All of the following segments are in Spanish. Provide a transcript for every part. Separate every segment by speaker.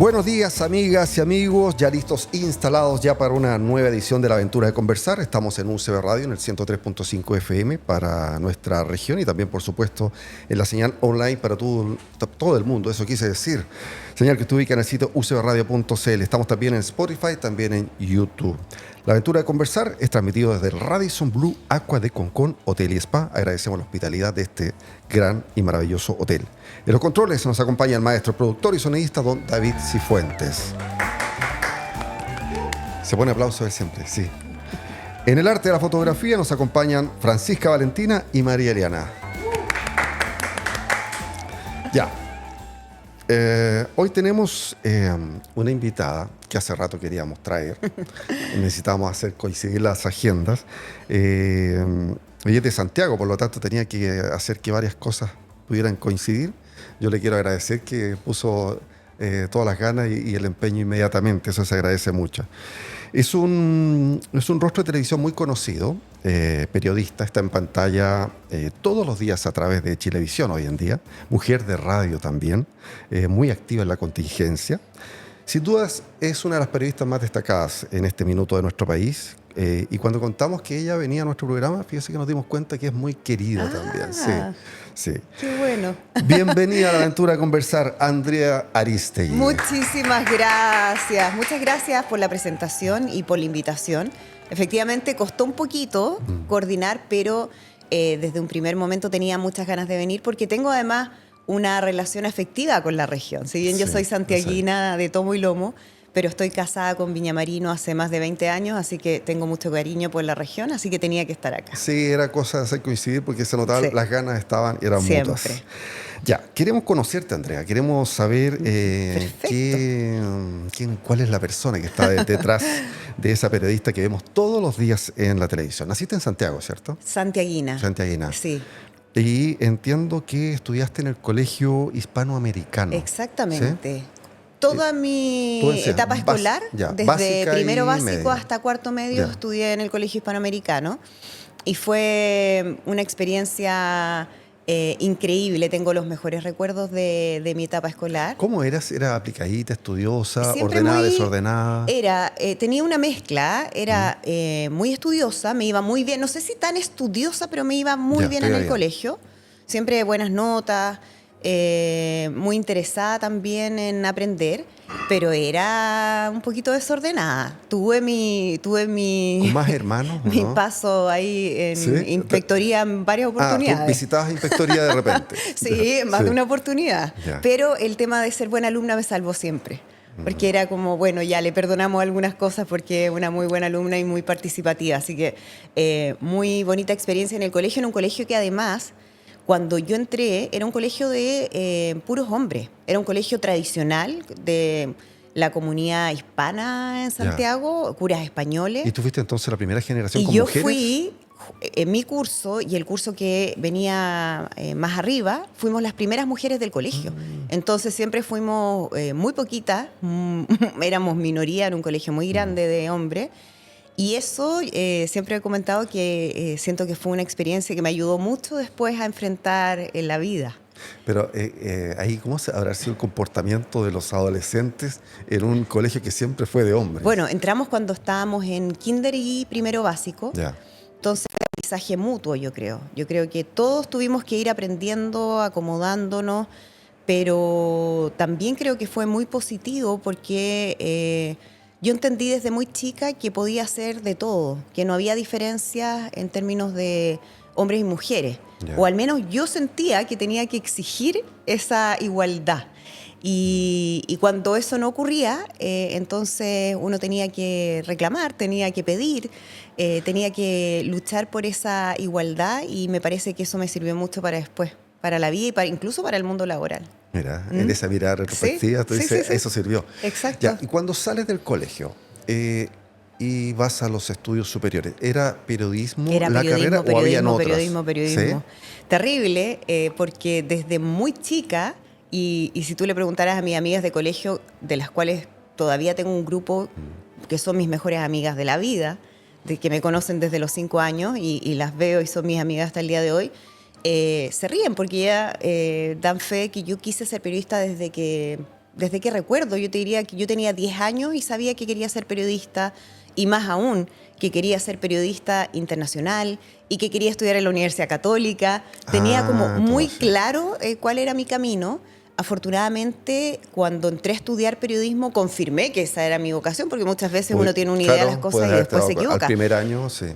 Speaker 1: Buenos días, amigas y amigos, ya listos, instalados ya para una nueva edición de La Aventura de Conversar. Estamos en UCB Radio, en el 103.5 FM para nuestra región y también, por supuesto, en la señal online para todo el mundo, eso quise decir. Señal que se ubica en el sitio ucbradio.cl. Estamos también en Spotify, también en YouTube. La Aventura de Conversar es transmitido desde el Radisson Blu Aqua de Concón, Hotel y Spa. Agradecemos la hospitalidad de este gran y maravilloso hotel. En los controles nos acompaña el maestro productor y sonidista don David Cifuentes. Se pone aplauso él siempre, sí. En el arte de la fotografía nos acompañan Francisca Valentina y María Eliana. Ya. Hoy tenemos una invitada que hace rato queríamos traer. Necesitábamos hacer coincidir las agendas. Ella es de Santiago, por lo tanto tenía que hacer que varias cosas pudieran coincidir. Yo le quiero agradecer que puso todas las ganas y el empeño inmediatamente. Eso se agradece mucho. Es un rostro de televisión muy conocido, periodista, está en pantalla todos los días a través de Chilevisión hoy en día, mujer de radio también, muy activa en la contingencia. Sin dudas es una de las periodistas más destacadas en este minuto de nuestro país. Y cuando contamos que ella venía a nuestro programa, fíjese que nos dimos cuenta que es muy querida también. Sí, sí.
Speaker 2: Qué bueno.
Speaker 1: Bienvenida a La Aventura a Conversar, Andrea Aristegui.
Speaker 2: Muchísimas gracias. Muchas gracias por la presentación y por la invitación. Efectivamente, costó un poquito coordinar, pero desde un primer momento tenía muchas ganas de venir porque tengo además una relación afectiva con la región. Si bien yo soy santiaguina de tomo y lomo, pero estoy casada con Viñamarino hace más de 20 años, así que tengo mucho cariño por la región, así que tenía que estar acá.
Speaker 1: Sí, era cosa de hacer coincidir porque se notaba, las ganas estaban y eran
Speaker 2: siempre
Speaker 1: mutuas. Ya, queremos conocerte, Andrea, queremos saber cuál es la persona que está detrás de esa periodista que vemos todos los días en la televisión. Naciste en Santiago, ¿cierto?
Speaker 2: Santiaguina.
Speaker 1: Santiaguina.
Speaker 2: Sí.
Speaker 1: Y entiendo que estudiaste en el Colegio Hispanoamericano.
Speaker 2: Exactamente.
Speaker 1: ¿Sí?
Speaker 2: Toda mi etapa escolar, desde primero básico hasta cuarto medio, estudié en el Colegio Hispanoamericano y fue una experiencia increíble. Tengo los mejores recuerdos de mi etapa escolar.
Speaker 1: ¿Cómo eras? ¿Era aplicadita, estudiosa,
Speaker 2: siempre
Speaker 1: ordenada, desordenada?
Speaker 2: Tenía una mezcla, era muy estudiosa, me iba muy bien, no sé si tan estudiosa, pero me iba muy bien en el colegio. Siempre buenas notas. Muy interesada también en aprender, pero era un poquito desordenada. Tuve
Speaker 1: ¿Con más hermanos?
Speaker 2: mi paso ahí en inspectoría en varias oportunidades.
Speaker 1: ¿Visitabas inspectoría de repente?
Speaker 2: Sí, más de una oportunidad. Pero el tema de ser buena alumna me salvó siempre. Porque era como, bueno, ya le perdonamos algunas cosas porque es una muy buena alumna y muy participativa. Así que muy bonita experiencia en el colegio, en un colegio que además, cuando yo entré, era un colegio de puros hombres. Era un colegio tradicional de la comunidad hispana en Santiago, curas españoles.
Speaker 1: ¿Y tú fuiste entonces la primera generación con mujeres?
Speaker 2: Y yo fui, en mi curso y el curso que venía más arriba, fuimos las primeras mujeres del colegio. Entonces siempre fuimos muy poquitas, éramos minoría en un colegio muy grande de hombres. Y eso siempre he comentado que siento que fue una experiencia que me ayudó mucho después a enfrentar la vida.
Speaker 1: Pero ahí, ¿cómo habrá sido el comportamiento de los adolescentes en un colegio que siempre fue de hombres?
Speaker 2: Bueno, entramos cuando estábamos en kinder y primero básico.
Speaker 1: Ya.
Speaker 2: Entonces, aprendizaje mutuo, yo creo. Yo creo que todos tuvimos que ir aprendiendo, acomodándonos, pero también creo que fue muy positivo porque yo entendí desde muy chica que podía ser de todo, que no había diferencias en términos de hombres y mujeres. O al menos yo sentía que tenía que exigir esa igualdad. Y cuando eso no ocurría, entonces uno tenía que reclamar, tenía que pedir, tenía que luchar por esa igualdad y me parece que eso me sirvió mucho para después, para la vida y incluso para el mundo laboral.
Speaker 1: Mira, en esa mirada retrospectiva, tú dices,
Speaker 2: sí.
Speaker 1: eso sirvió.
Speaker 2: Exacto.
Speaker 1: Ya, y cuando sales del colegio y vas a los estudios superiores, ¿era periodismo la carrera o habían otras?
Speaker 2: Periodismo. ¿Sí? Terrible, porque desde muy chica, y si tú le preguntaras a mis amigas de colegio, de las cuales todavía tengo un grupo que son mis mejores amigas de la vida, de que me conocen desde los 5 años y las veo y son mis amigas hasta el día de hoy, se ríen porque ya dan fe que yo quise ser periodista desde que desde que recuerdo. Yo te diría que yo tenía 10 años y sabía que quería ser periodista, y más aún, que quería ser periodista internacional y que quería estudiar en la Universidad Católica. Tenía como
Speaker 1: Todo
Speaker 2: muy
Speaker 1: así.
Speaker 2: claro cuál era mi camino. Afortunadamente, cuando entré a estudiar periodismo, confirmé que esa era mi vocación, porque muchas veces uno tiene una idea de las
Speaker 1: Claro, puedes
Speaker 2: cosas y
Speaker 1: haberte
Speaker 2: después se
Speaker 1: dado al
Speaker 2: equivoca.
Speaker 1: primer año, sí.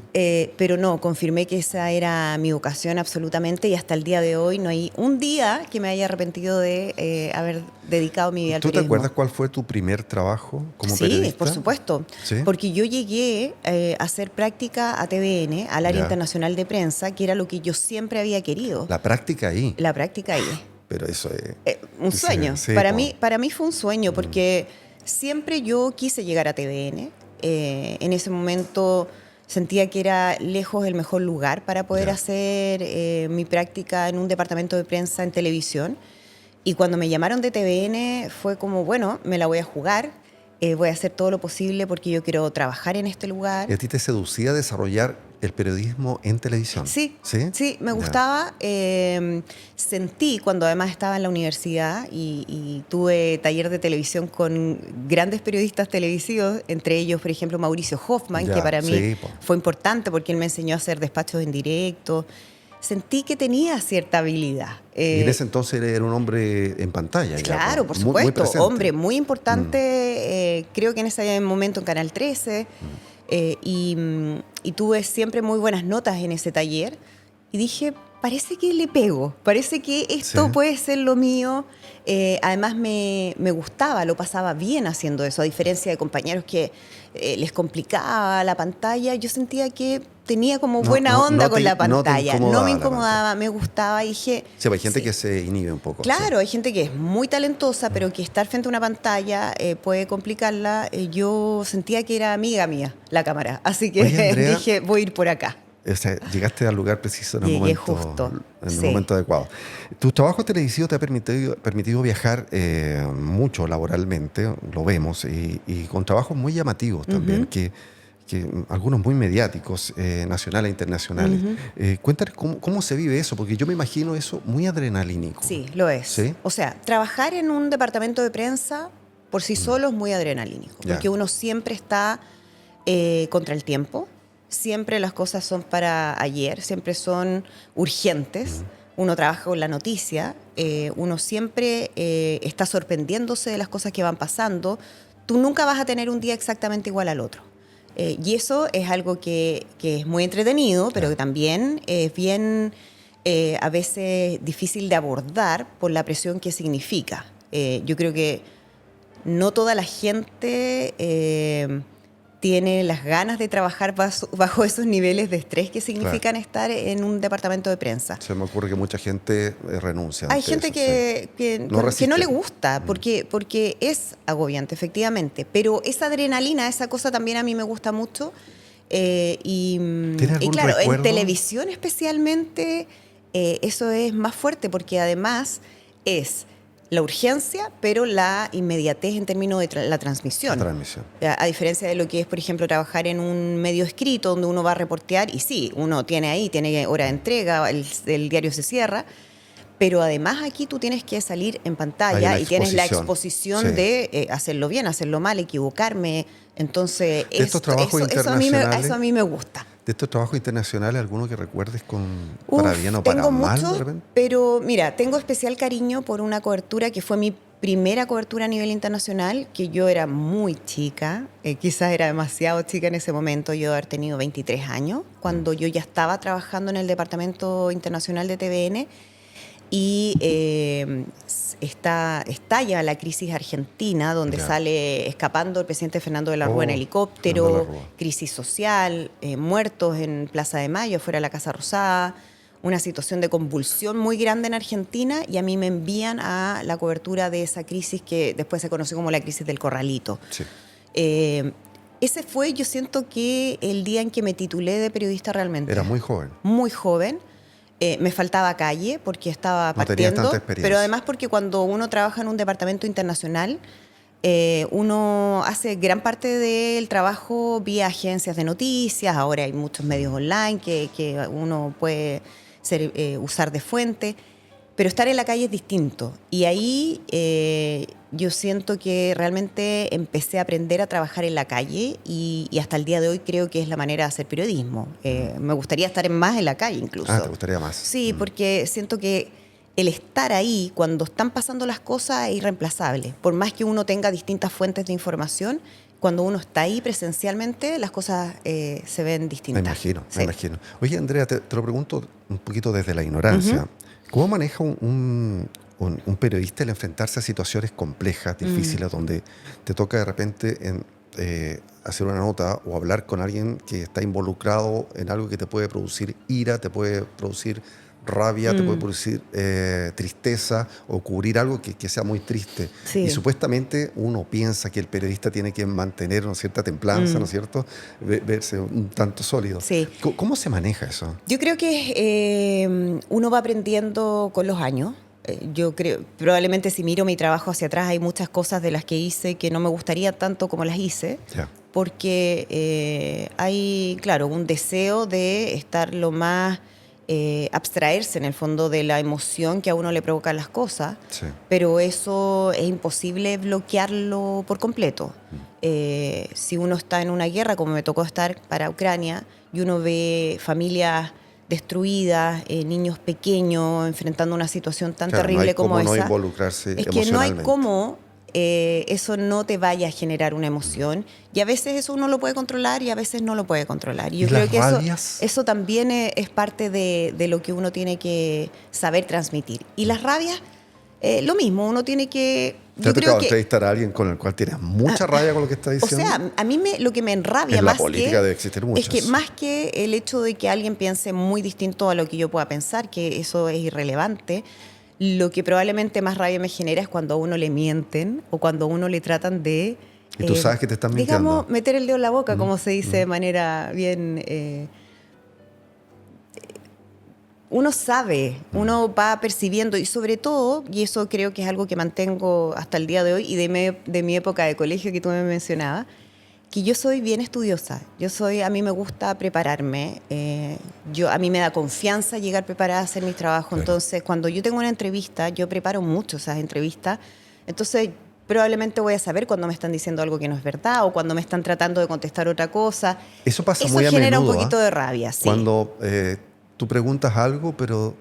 Speaker 2: Pero no, confirmé que esa era mi vocación absolutamente, y hasta el día de hoy no hay un día que me haya arrepentido de haber dedicado mi vida al
Speaker 1: ¿Tú te
Speaker 2: periodismo.
Speaker 1: acuerdas cuál fue tu primer trabajo como
Speaker 2: Sí, por
Speaker 1: periodista?
Speaker 2: supuesto,
Speaker 1: Sí.
Speaker 2: porque yo llegué a hacer práctica a TVN, al área
Speaker 1: Ya.
Speaker 2: internacional de prensa, que era lo que yo siempre había querido,
Speaker 1: La práctica ahí.
Speaker 2: la práctica ahí.
Speaker 1: Pero eso es.
Speaker 2: Un sueño.
Speaker 1: Sí,
Speaker 2: Para
Speaker 1: po.
Speaker 2: mí, para mí fue un sueño, porque siempre yo quise llegar a TVN. En ese momento sentía que era lejos el mejor lugar para poder
Speaker 1: Ya.
Speaker 2: hacer mi práctica en un departamento de prensa en televisión. Y cuando me llamaron de TVN fue como, bueno, me la voy a jugar, voy a hacer todo lo posible porque yo quiero trabajar en este lugar.
Speaker 1: ¿Y a ti te seducía desarrollar el periodismo en televisión?
Speaker 2: Sí,
Speaker 1: ¿Sí?
Speaker 2: sí, me
Speaker 1: Ya.
Speaker 2: gustaba. Sentí cuando además estaba en la universidad y tuve taller de televisión con grandes periodistas televisivos, entre ellos, por ejemplo, Mauricio Hoffman,
Speaker 1: Ya,
Speaker 2: que para mí
Speaker 1: sí, po.
Speaker 2: fue importante porque él me enseñó a hacer despachos en directo. Sentí que tenía cierta habilidad.
Speaker 1: Y en ese entonces era un hombre en pantalla, ya,
Speaker 2: Claro,
Speaker 1: po.
Speaker 2: por
Speaker 1: Muy
Speaker 2: supuesto,
Speaker 1: presente.
Speaker 2: hombre, muy importante, creo que en ese momento en Canal 13, y tuve siempre muy buenas notas en ese taller, y dije, parece que le pego, parece que esto
Speaker 1: Sí.
Speaker 2: puede ser lo mío. Además me gustaba, lo pasaba bien haciendo eso, a diferencia de compañeros que les complicaba la pantalla. Yo sentía que tenía como buena onda con la
Speaker 1: No te
Speaker 2: pantalla, no me
Speaker 1: incomodaba la pantalla.
Speaker 2: incomodaba, me gustaba, y dije...
Speaker 1: Sí, hay gente
Speaker 2: sí.
Speaker 1: que se inhibe un poco.
Speaker 2: Claro, hay gente que es muy talentosa, pero que estar frente a una pantalla puede complicarla. Yo sentía que era amiga mía la cámara, así que
Speaker 1: Oye, Andrea,
Speaker 2: dije, voy a ir por acá.
Speaker 1: o sea, llegaste al lugar preciso en el
Speaker 2: Llegué
Speaker 1: momento,
Speaker 2: justo,
Speaker 1: en el
Speaker 2: sí.
Speaker 1: momento adecuado. Tu trabajo televisivo te ha permitido viajar mucho laboralmente, lo vemos, y con trabajos muy llamativos también, que algunos muy mediáticos, nacionales e internacionales. Cuéntame cómo se vive eso, porque yo me imagino eso muy adrenalínico.
Speaker 2: Sí, lo es.
Speaker 1: ¿Sí?
Speaker 2: O sea, trabajar en un departamento de prensa por sí solo es muy adrenalínico,
Speaker 1: Ya.
Speaker 2: porque uno siempre está contra el tiempo, siempre las cosas son para ayer, siempre son urgentes. Uno trabaja con la noticia, uno siempre está sorprendiéndose de las cosas que van pasando. Tú nunca vas a tener un día exactamente igual al otro. Y eso es algo que es muy entretenido, pero que también es bien a veces difícil de abordar por la presión que significa. Yo creo que no toda la gente tiene las ganas de trabajar bajo esos niveles de estrés que significan estar en un departamento de prensa.
Speaker 1: Se me ocurre que mucha gente renuncia
Speaker 2: Hay
Speaker 1: ante
Speaker 2: gente
Speaker 1: eso,
Speaker 2: que,
Speaker 1: sí.
Speaker 2: que,
Speaker 1: No
Speaker 2: que no le
Speaker 1: resiste.
Speaker 2: gusta porque es agobiante, efectivamente. Pero esa adrenalina, esa cosa también a mí me gusta mucho.
Speaker 1: ¿Tienes
Speaker 2: Y
Speaker 1: algún
Speaker 2: claro, en
Speaker 1: recuerdo?
Speaker 2: televisión especialmente, eso es más fuerte porque además es la urgencia, pero la inmediatez en términos de la transmisión.
Speaker 1: La transmisión.
Speaker 2: A diferencia de lo que es, por ejemplo, trabajar en un medio escrito donde uno va a reportear, y sí, uno tiene hora de entrega, el diario se cierra, pero además aquí tú tienes que salir en
Speaker 1: Hay
Speaker 2: pantalla
Speaker 1: una
Speaker 2: y tienes la
Speaker 1: exposición,
Speaker 2: exposición
Speaker 1: sí.
Speaker 2: de hacerlo bien, hacerlo mal, equivocarme. Entonces,
Speaker 1: De estos trabajos
Speaker 2: eso a mí me gusta.
Speaker 1: De estos trabajos internacionales, ¿alguno que recuerdes para bien o para
Speaker 2: Tengo
Speaker 1: mal de
Speaker 2: muchos,
Speaker 1: repente?
Speaker 2: pero mira, tengo especial cariño por una cobertura que fue mi primera cobertura a nivel internacional, que yo era muy chica, quizás era demasiado chica en ese momento, yo haber tenido 23 años, cuando yo ya estaba trabajando en el Departamento Internacional de TVN, y estalla la crisis argentina, donde
Speaker 1: Ya.
Speaker 2: sale escapando el presidente Fernando de la Rúa en helicóptero,
Speaker 1: Fernando de la Rúa.
Speaker 2: crisis social, muertos en Plaza de Mayo, fuera de la Casa Rosada, una situación de convulsión muy grande en Argentina, y a mí me envían a la cobertura de esa crisis que después se conoció como la crisis del Corralito.
Speaker 1: Sí.
Speaker 2: Ese fue, yo siento que el día en que me titulé de periodista realmente.
Speaker 1: Era muy joven.
Speaker 2: Muy joven. Me faltaba calle porque estaba
Speaker 1: No tenías
Speaker 2: partiendo,
Speaker 1: tanta experiencia.
Speaker 2: pero además porque cuando uno trabaja en un departamento internacional, uno hace gran parte del trabajo vía agencias de noticias. Ahora hay muchos medios online que uno puede usar de fuente. Pero estar en la calle es distinto. Y ahí yo siento que realmente empecé a aprender a trabajar en la calle y hasta el día de hoy creo que es la manera de hacer periodismo. Me gustaría estar más en la calle incluso.
Speaker 1: Ah, ¿te gustaría más?
Speaker 2: Sí, porque siento que el estar ahí cuando están pasando las cosas es irreemplazable. Por más que uno tenga distintas fuentes de información, cuando uno está ahí presencialmente, las cosas se ven distintas.
Speaker 1: Me imagino. Oye, Andrea, te lo pregunto un poquito desde la ignorancia. ¿Cómo maneja un periodista el enfrentarse a situaciones complejas, difíciles, donde te toca de repente hacer una nota o hablar con alguien que está involucrado en algo que te puede producir ira, te puede producir rabia, te puede producir tristeza o cubrir algo que sea muy triste?
Speaker 2: Sí.
Speaker 1: Y supuestamente uno piensa que el periodista tiene que mantener una cierta templanza, ¿no es cierto? Verse un tanto sólido.
Speaker 2: Sí.
Speaker 1: ¿Cómo se maneja eso?
Speaker 2: Yo creo que uno va aprendiendo con los años. Yo creo, probablemente si miro mi trabajo hacia atrás, hay muchas cosas de las que hice que no me gustaría tanto como las hice.
Speaker 1: Yeah.
Speaker 2: Porque hay, claro, un deseo de estar lo más... abstraerse en el fondo de la emoción que a uno le provocan las cosas,
Speaker 1: Sí.
Speaker 2: pero eso es imposible bloquearlo por completo. Si uno está en una guerra, como me tocó estar para Ucrania, y uno ve familias destruidas, niños pequeños enfrentando una situación tan
Speaker 1: Claro,
Speaker 2: terrible
Speaker 1: no hay
Speaker 2: como
Speaker 1: cómo
Speaker 2: esa,
Speaker 1: no involucrarse
Speaker 2: es que no hay
Speaker 1: emocionalmente.
Speaker 2: cómo eso no te vaya a generar una emoción, y a veces eso uno lo puede controlar y a veces no lo puede controlar. Y yo creo
Speaker 1: las
Speaker 2: que
Speaker 1: rabias?
Speaker 2: eso también es parte de lo que uno tiene que saber transmitir. Y las rabias, lo mismo, uno tiene que...
Speaker 1: ¿Te ha
Speaker 2: Yo creo
Speaker 1: tocado
Speaker 2: que,
Speaker 1: entrevistar a alguien con el cual tienes mucha rabia con lo que está
Speaker 2: o
Speaker 1: diciendo?
Speaker 2: sea, a mí lo que me enrabia
Speaker 1: En la
Speaker 2: más
Speaker 1: política debe existir muchas.
Speaker 2: es que más que el hecho de que alguien piense muy distinto a lo que yo pueda pensar, que eso es irrelevante, lo que probablemente más rabia me genera es cuando a uno le mienten o cuando a uno le tratan de...
Speaker 1: Y tú sabes que te están mintiendo.
Speaker 2: Digamos, meter el dedo en la boca, como se dice de manera bien... uno sabe, uno va percibiendo y sobre todo, y eso creo que es algo que mantengo hasta el día de hoy y de mi época de colegio que tú me mencionabas, que yo soy bien estudiosa. A mí me gusta prepararme. A mí me da confianza llegar preparada a hacer mi trabajo.
Speaker 1: Claro.
Speaker 2: Entonces, cuando yo tengo una entrevista, yo preparo mucho esas entrevistas. Entonces, probablemente voy a saber cuando me están diciendo algo que no es verdad o cuando me están tratando de contestar otra cosa.
Speaker 1: Eso pasa
Speaker 2: Eso
Speaker 1: muy a
Speaker 2: genera
Speaker 1: menudo,
Speaker 2: un poquito de rabia, sí.
Speaker 1: Cuando tú preguntas algo, pero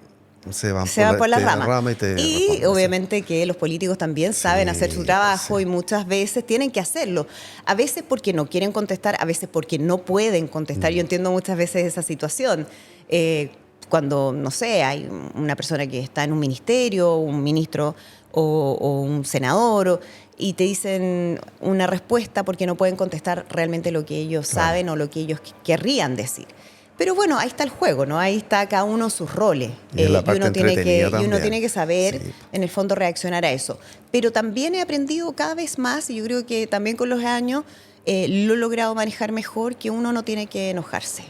Speaker 1: se van
Speaker 2: por la rama.
Speaker 1: y te
Speaker 2: Y
Speaker 1: responden,
Speaker 2: obviamente que los políticos también saben hacer su trabajo
Speaker 1: sí.
Speaker 2: y muchas veces tienen que hacerlo. A veces porque no quieren contestar, a veces porque no pueden contestar. Yo entiendo muchas veces esa situación. Cuando, no sé, hay una persona que está en un ministerio, un ministro o un senador, y te dicen una respuesta porque no pueden contestar realmente lo que ellos saben o lo que ellos querrían decir. Pero bueno, ahí está el juego, ¿no? Ahí está cada uno sus roles.
Speaker 1: Y la parte entretenida
Speaker 2: y uno
Speaker 1: también.
Speaker 2: tiene que saber,
Speaker 1: Sí.
Speaker 2: en el fondo, reaccionar a eso. Pero también he aprendido cada vez más, y yo creo que también con los años lo he logrado manejar mejor, que uno no tiene que enojarse.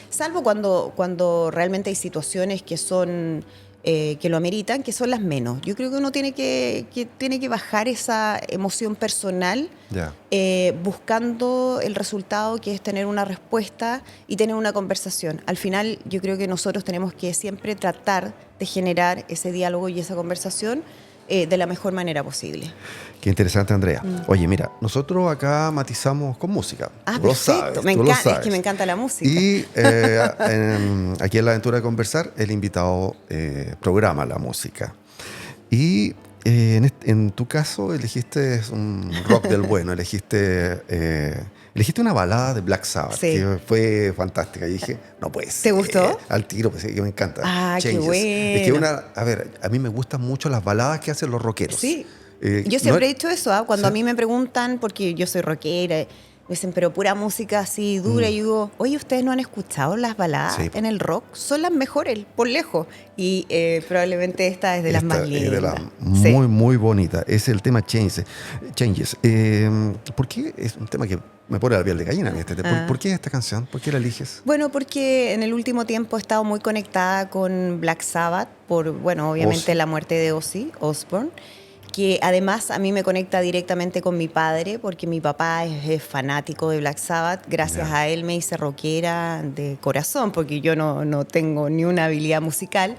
Speaker 2: Salvo cuando realmente hay situaciones que son... que lo ameritan, que son las menos. Yo creo que uno tiene que bajar esa emoción personal
Speaker 1: Ya.
Speaker 2: buscando el resultado, que es tener una respuesta y tener una conversación. Al final, yo creo que nosotros tenemos que siempre tratar de generar ese diálogo y esa conversación de la mejor manera posible.
Speaker 1: Qué interesante, Andrea. Oye, mira, nosotros acá matizamos con música.
Speaker 2: Ah,
Speaker 1: Tú lo
Speaker 2: perfecto.
Speaker 1: sabes, tú lo sabes.
Speaker 2: Es que me encanta la música.
Speaker 1: Y aquí en La Aventura de Conversar, el invitado programa la música. Y en tu caso elegiste un rock del bueno, elegiste una balada de Black Sabbath,
Speaker 2: Sí.
Speaker 1: que fue fantástica. Y dije, no puede ser.
Speaker 2: ¿Te gustó?
Speaker 1: Al tiro, pues, que me encanta.
Speaker 2: Ah, qué
Speaker 1: Changes.
Speaker 2: bueno.
Speaker 1: Es que a ver, a mí me gustan mucho las baladas que hacen los rockeros.
Speaker 2: Sí.
Speaker 1: Yo
Speaker 2: Yo siempre he dicho eso, cuando a mí me preguntan, porque yo soy rockera, me dicen, pero pura música así dura, y yo digo, oye, ¿ustedes no han escuchado las baladas
Speaker 1: Sí.
Speaker 2: en el rock? Son las mejores, por lejos. Y probablemente esta es de las más lindas.
Speaker 1: Es de las
Speaker 2: Sí.
Speaker 1: muy, muy bonitas. Es el tema Changes. ¿Por qué? Es un tema que me pone la piel de gallina. ¿Por qué esta canción? ¿Por qué la eliges?
Speaker 2: Bueno, porque en el último tiempo he estado muy conectada con Black Sabbath por, bueno, obviamente la muerte de Ozzy Osbourne, que además a mí me conecta directamente con mi padre, porque mi papá es fanático de Black Sabbath. Gracias a él me hice rockera de corazón, porque yo no tengo ni una habilidad musical.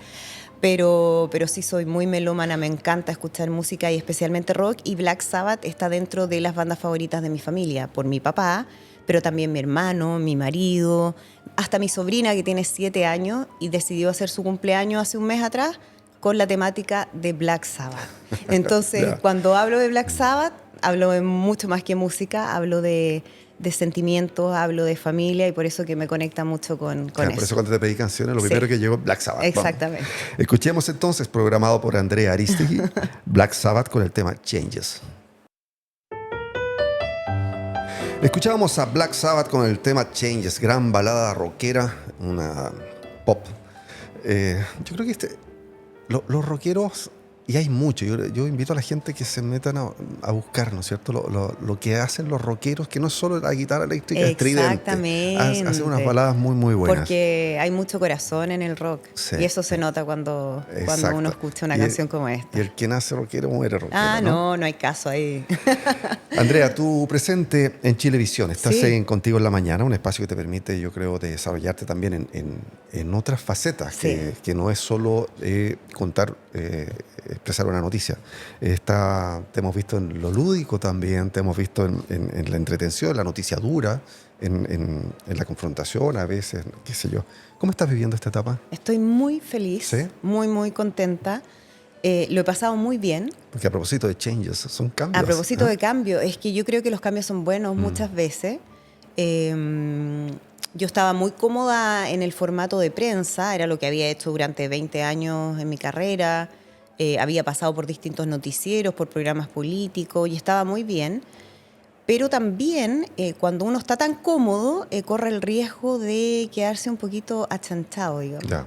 Speaker 2: pero sí soy muy melómana, me encanta escuchar música y especialmente rock, y Black Sabbath está dentro de las bandas favoritas de mi familia, por mi papá, pero también mi hermano, mi marido, hasta mi sobrina que tiene 7 años y decidió hacer su cumpleaños hace un mes atrás con la temática de Black Sabbath. Entonces,
Speaker 1: Ya.
Speaker 2: cuando hablo de Black Sabbath, hablo de mucho más que música, hablo de sentimientos, hablo de familia y por eso que me conecta mucho con
Speaker 1: Claro, por eso
Speaker 2: eso.
Speaker 1: cuando te pedí canciones, lo
Speaker 2: Sí.
Speaker 1: primero que llegó es Black Sabbath. Vamos.
Speaker 2: Exactamente.
Speaker 1: Escuchemos entonces, programado por Andrea Aristegui, Black Sabbath con el tema Changes. Escuchábamos a Black Sabbath con el tema Changes, gran balada rockera, una pop. Yo creo que los rockeros, y hay mucho, yo invito a la gente que se metan a buscar, ¿no es cierto? Lo que hacen los rockeros, que no es solo la guitarra eléctrica estridente.
Speaker 2: Exactamente.
Speaker 1: Hacen unas baladas muy, muy buenas.
Speaker 2: Porque hay mucho corazón en el rock.
Speaker 1: Sí.
Speaker 2: Y eso se nota cuando uno escucha una canción como esta.
Speaker 1: Y el que nace rockero muere rockero.
Speaker 2: Ah, no hay caso ahí.
Speaker 1: Andrea, tu presente en Chilevisión, estás
Speaker 2: Sí.
Speaker 1: en Contigo en la Mañana, un espacio que te permite, yo creo, de desarrollarte también en otras facetas,
Speaker 2: Sí.
Speaker 1: que no es solo contar, expresar una noticia. Te hemos visto en lo lúdico también, te hemos visto en la entretención, la noticia dura, en la confrontación a veces, qué sé yo. ¿Cómo estás viviendo esta etapa?
Speaker 2: Estoy muy feliz,
Speaker 1: ¿Sí?
Speaker 2: muy, muy contenta. Lo he pasado muy bien.
Speaker 1: Porque a propósito de changes, son cambios.
Speaker 2: A propósito
Speaker 1: ¿eh?
Speaker 2: de cambio, es que yo creo que los cambios son buenos muchas veces. Yo estaba muy cómoda en el formato de prensa, era lo que había hecho durante 20 años en mi carrera. Había pasado por distintos noticieros, por programas políticos y estaba muy bien. Pero también cuando uno está tan cómodo, corre el riesgo de quedarse un poquito achantado, digamos.
Speaker 1: Ya.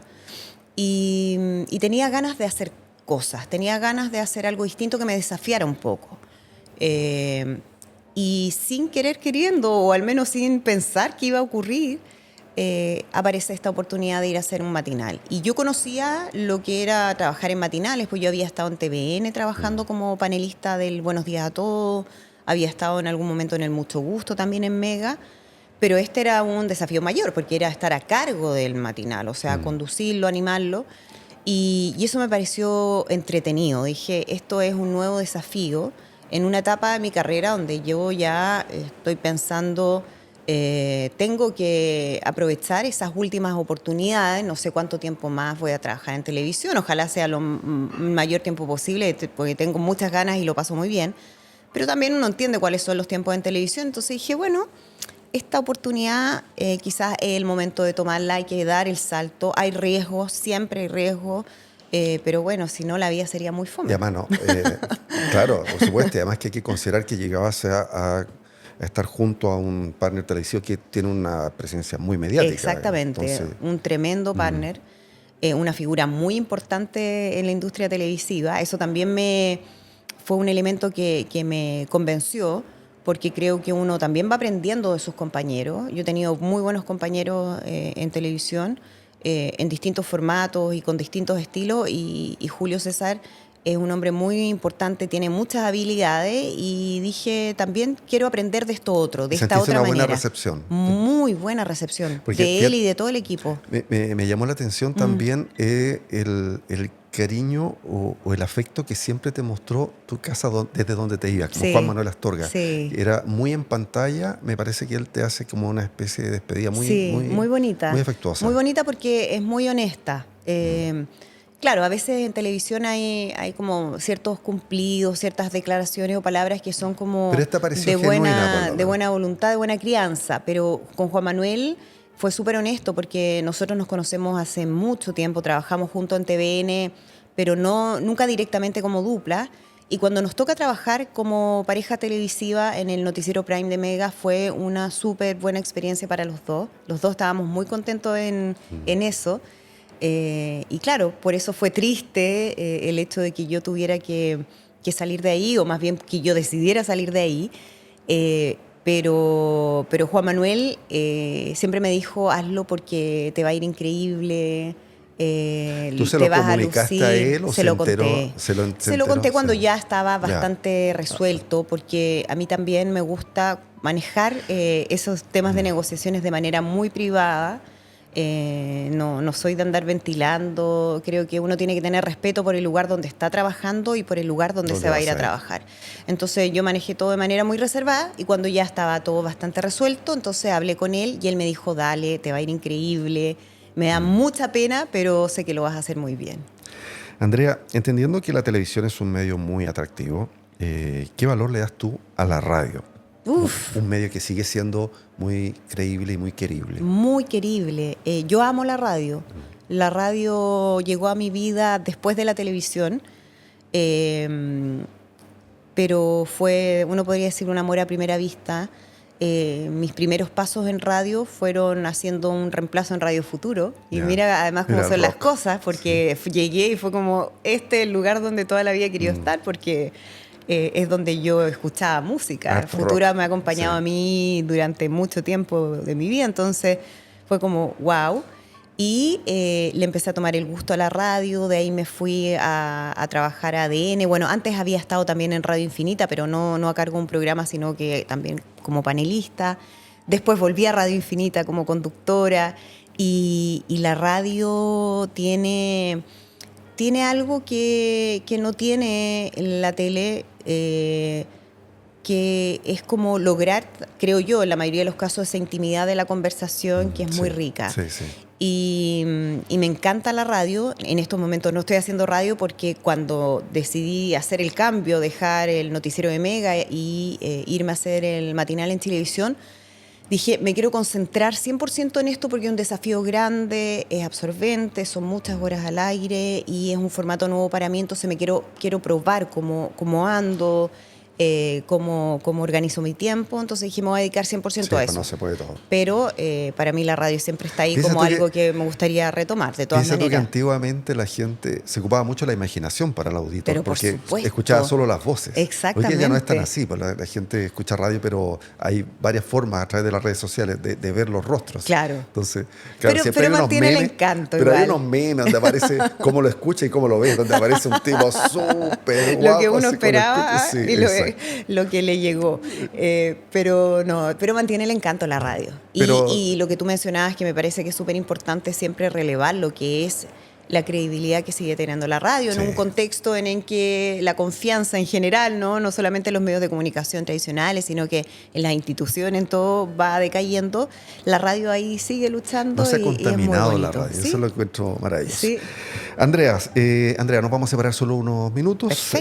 Speaker 2: Y tenía ganas de hacer cosas, tenía ganas de hacer algo distinto que me desafiara un poco. Y sin querer queriendo, o al menos sin pensar que iba a ocurrir, aparece esta oportunidad de ir a hacer un matinal. Y yo conocía lo que era trabajar en matinales, pues yo había estado en TVN trabajando como panelista del Buenos Días a Todos, había estado en algún momento en el Mucho Gusto también en Mega, pero este era un desafío mayor, porque era estar a cargo del matinal, o sea, conducirlo, animarlo. Y eso me pareció entretenido. Dije, esto es un nuevo desafío en una etapa de mi carrera donde yo ya estoy pensando, tengo que aprovechar esas últimas oportunidades, no sé cuánto tiempo más voy a trabajar en televisión, ojalá sea lo mayor tiempo posible, porque tengo muchas ganas y lo paso muy bien, pero también uno entiende cuáles son los tiempos en televisión, entonces dije, bueno, esta oportunidad quizás es el momento de tomarla, hay que dar el salto, hay riesgos, siempre hay riesgos, pero bueno, si no la vida sería muy fome.
Speaker 1: Y además, no, claro, por supuesto, y además que hay que considerar que llegabas a estar junto a un partner televisivo que tiene una presencia muy mediática.
Speaker 2: Exactamente,
Speaker 1: Entonces,
Speaker 2: un tremendo partner, una figura muy importante en la industria televisiva. Eso también fue un elemento que me convenció, porque creo que uno también va aprendiendo de sus compañeros. Yo he tenido muy buenos compañeros en televisión, en distintos formatos y con distintos estilos, y Julio César es un hombre muy importante, tiene muchas habilidades, y dije, también quiero aprender de esto otro, de esta
Speaker 1: sentiste
Speaker 2: otra
Speaker 1: una buena
Speaker 2: manera.
Speaker 1: recepción.
Speaker 2: Muy buena recepción,
Speaker 1: Porque
Speaker 2: de él y de todo el equipo.
Speaker 1: Me llamó la atención también el cariño o el afecto que siempre te mostró tu casa desde donde te ibas, como
Speaker 2: Sí,
Speaker 1: Juan Manuel Astorga.
Speaker 2: sí.
Speaker 1: Era muy en pantalla, me parece que él te hace como una especie de despedida
Speaker 2: Sí, muy bonita.
Speaker 1: muy afectuosa.
Speaker 2: Muy bonita porque es muy honesta. Claro, a veces en televisión hay como ciertos cumplidos, ciertas declaraciones o palabras que son como
Speaker 1: Pero esta pareció genuina, por lo
Speaker 2: de
Speaker 1: menos.
Speaker 2: buena voluntad, de buena crianza. Pero con Juan Manuel fue súper honesto porque nosotros nos conocemos hace mucho tiempo, trabajamos juntos en TVN, pero nunca directamente como dupla. Y cuando nos toca trabajar como pareja televisiva en el noticiero Prime de Mega fue una súper buena experiencia para los dos. Los dos estábamos muy contentos en eso. Y claro, por eso fue triste el hecho de que yo tuviera que salir de ahí, o más bien que yo decidiera salir de ahí. Pero Juan Manuel siempre me dijo, hazlo porque te va a ir increíble.
Speaker 1: ¿Tú se
Speaker 2: te
Speaker 1: lo
Speaker 2: vas a
Speaker 1: comunicaste
Speaker 2: lucir.
Speaker 1: a él o
Speaker 2: se lo
Speaker 1: enteró?
Speaker 2: conté.
Speaker 1: Se lo
Speaker 2: Se lo conté
Speaker 1: enteró,
Speaker 2: cuando
Speaker 1: sí.
Speaker 2: ya estaba
Speaker 1: Ya.
Speaker 2: bastante resuelto, porque a mí también me gusta manejar esos temas de negociaciones de manera muy privada. No soy de andar ventilando. Creo que uno tiene que tener respeto por el lugar donde está trabajando y por el lugar donde se va a ir a trabajar. Entonces yo manejé todo de manera muy reservada y cuando ya estaba todo bastante resuelto, entonces hablé con él y él me dijo, dale, te va a ir increíble. Me da mucha pena, pero sé que lo vas a hacer muy bien.
Speaker 1: Andrea, entendiendo que la televisión es un medio muy atractivo, ¿qué valor le das tú a la radio?
Speaker 2: Uf.
Speaker 1: Un medio que sigue siendo muy creíble y muy querible.
Speaker 2: Muy querible. Yo amo la radio. La radio llegó a mi vida después de la televisión, pero fue, uno podría decir, un amor a primera vista. Mis primeros pasos en radio fueron haciendo un reemplazo en Radio Futuro. Y
Speaker 1: Ya.
Speaker 2: mira además cómo
Speaker 1: Mira el
Speaker 2: son las
Speaker 1: rock.
Speaker 2: cosas, porque llegué y fue como, este es el lugar donde toda la vida he querido estar, porque es donde yo escuchaba música.
Speaker 1: Harto
Speaker 2: Futura
Speaker 1: rock.
Speaker 2: me ha acompañado
Speaker 1: Sí.
Speaker 2: a mí durante mucho tiempo de mi vida, entonces fue como, wow. Y le empecé a tomar el gusto a la radio, de ahí me fui a trabajar a ADN. Bueno, antes había estado también en Radio Infinita, pero no a cargo de un programa, sino que también como panelista. Después volví a Radio Infinita como conductora y la radio tiene algo que no tiene la tele, que es como lograr, creo yo, en la mayoría de los casos, esa intimidad de la conversación que es muy rica.
Speaker 1: Sí, sí.
Speaker 2: Y me encanta la radio. En estos momentos no estoy haciendo radio porque cuando decidí hacer el cambio, dejar el noticiero de Mega y irme a hacer el matinal en televisión, dije, me quiero concentrar 100% en esto porque es un desafío grande, es absorbente, son muchas horas al aire y es un formato nuevo para mí, entonces quiero probar cómo ando, cómo organizo mi tiempo, entonces dije, me voy a dedicar 100% a eso.
Speaker 1: No se puede todo.
Speaker 2: Pero para mí la radio siempre está ahí
Speaker 1: Piensa
Speaker 2: como
Speaker 1: tú
Speaker 2: algo que me gustaría retomar, de todas
Speaker 1: Piensa tú que
Speaker 2: maneras.
Speaker 1: antiguamente la gente se ocupaba mucho de la imaginación para el auditor,
Speaker 2: Pero por
Speaker 1: porque
Speaker 2: supuesto.
Speaker 1: escuchaba solo las voces.
Speaker 2: Exactamente.
Speaker 1: Hoy día ya no es tan así, pues la gente escucha radio, pero hay varias formas a través de las redes sociales de ver los rostros.
Speaker 2: Claro.
Speaker 1: Entonces, claro,
Speaker 2: Pero
Speaker 1: siempre hay unos
Speaker 2: mantiene el
Speaker 1: memes,
Speaker 2: encanto
Speaker 1: pero hay
Speaker 2: igual.
Speaker 1: unos memes donde aparece cómo lo escucha y cómo lo ves, donde aparece un tipo súper guapo.
Speaker 2: Lo que uno
Speaker 1: así,
Speaker 2: esperaba
Speaker 1: sí,
Speaker 2: y
Speaker 1: exacto.
Speaker 2: lo que le llegó. Pero mantiene el encanto la radio. Y lo que tú mencionabas, que me parece que es súper importante siempre relevar lo que es la credibilidad que sigue teniendo la radio, en un contexto en que la confianza en general, no solamente en los medios de comunicación tradicionales, sino que en las instituciones todo va decayendo, la radio ahí sigue luchando.
Speaker 1: No se ha contaminado la
Speaker 2: bonito.
Speaker 1: radio,
Speaker 2: ¿Sí?
Speaker 1: eso lo encuentro maravilloso.
Speaker 2: Sí.
Speaker 1: Andrea, nos vamos a separar solo unos minutos.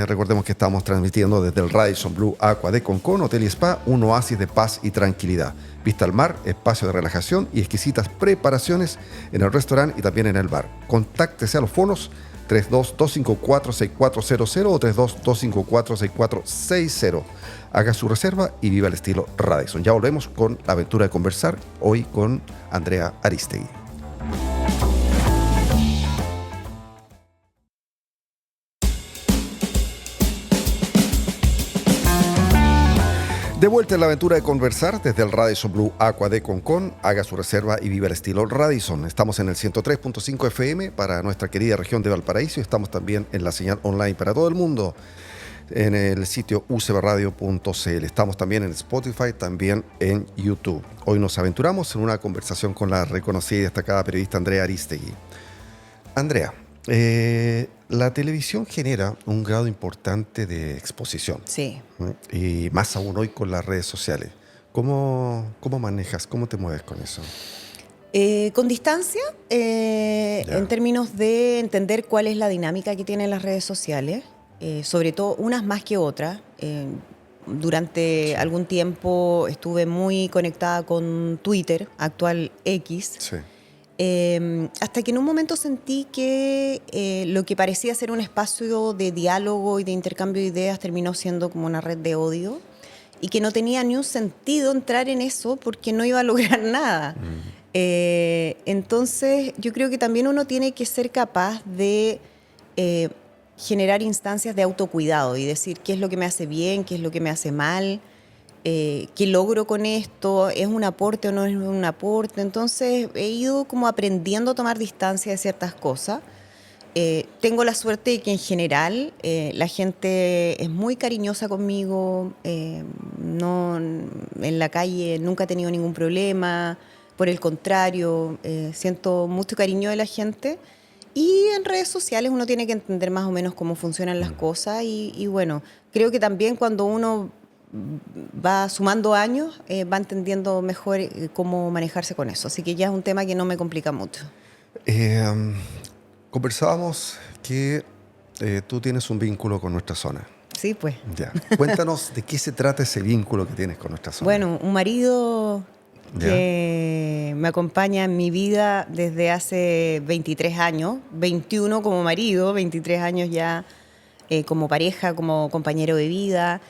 Speaker 1: Recordemos que estamos transmitiendo desde el Radisson Blu Aqua de Concón, Hotel y Spa, un oasis de paz y tranquilidad. Vista al mar, espacio de relajación y exquisitas preparaciones en el restaurante y también en el bar. Contáctese a los fonos 32-254-6400 o 32-254-6460. Haga su reserva y viva el estilo Radisson. Ya volvemos con la aventura de conversar hoy con Andrea Aristegui. De vuelta en la aventura de conversar desde el Radisson Blu Aqua de Concón. Haga su reserva y viva el estilo Radisson. Estamos en el 103.5 FM para nuestra querida región de Valparaíso y estamos también en la señal online para todo el mundo en el sitio ucbradio.cl. Estamos también en Spotify, también en YouTube. Hoy nos aventuramos en una conversación con la reconocida y destacada periodista Andrea Aristegui. Andrea, la televisión genera un grado importante de exposición.
Speaker 2: Sí.
Speaker 1: Y más aún hoy con las redes sociales. ¿Cómo manejas, cómo te mueves con eso?
Speaker 2: Con distancia, en términos de entender cuál es la dinámica que tienen las redes sociales, sobre todo unas más que otras. Durante algún tiempo estuve muy conectada con Twitter, actual X.
Speaker 1: Sí.
Speaker 2: Hasta que en un momento sentí que lo que parecía ser un espacio de diálogo y de intercambio de ideas terminó siendo como una red de odio y que no tenía ni un sentido entrar en eso porque no iba a lograr nada. Entonces yo creo que también uno tiene que ser capaz de generar instancias de autocuidado y decir qué es lo que me hace bien, qué es lo que me hace mal. ¿Qué logro con esto? ¿Es un aporte o no es un aporte? Entonces he ido como aprendiendo a tomar distancia de ciertas cosas. Tengo la suerte de que en general la gente es muy cariñosa conmigo, en la calle nunca he tenido ningún problema, Por el contrario, siento mucho cariño de la gente. Y en redes sociales uno tiene que entender más o menos cómo funcionan las cosas y bueno, creo que también cuando uno va sumando años, va entendiendo mejor cómo manejarse con eso. Así que ya es un tema que no me complica mucho.
Speaker 1: Eh, Conversábamos que tú tienes un vínculo con nuestra zona.
Speaker 2: Sí, pues.
Speaker 1: Ya. Cuéntanos de qué se trata ese vínculo que tienes con nuestra zona.
Speaker 2: Bueno, un marido
Speaker 1: Ya.
Speaker 2: que me acompaña en mi vida desde hace 23 años, 21 como marido, 23 años ya como pareja, como compañero de vida.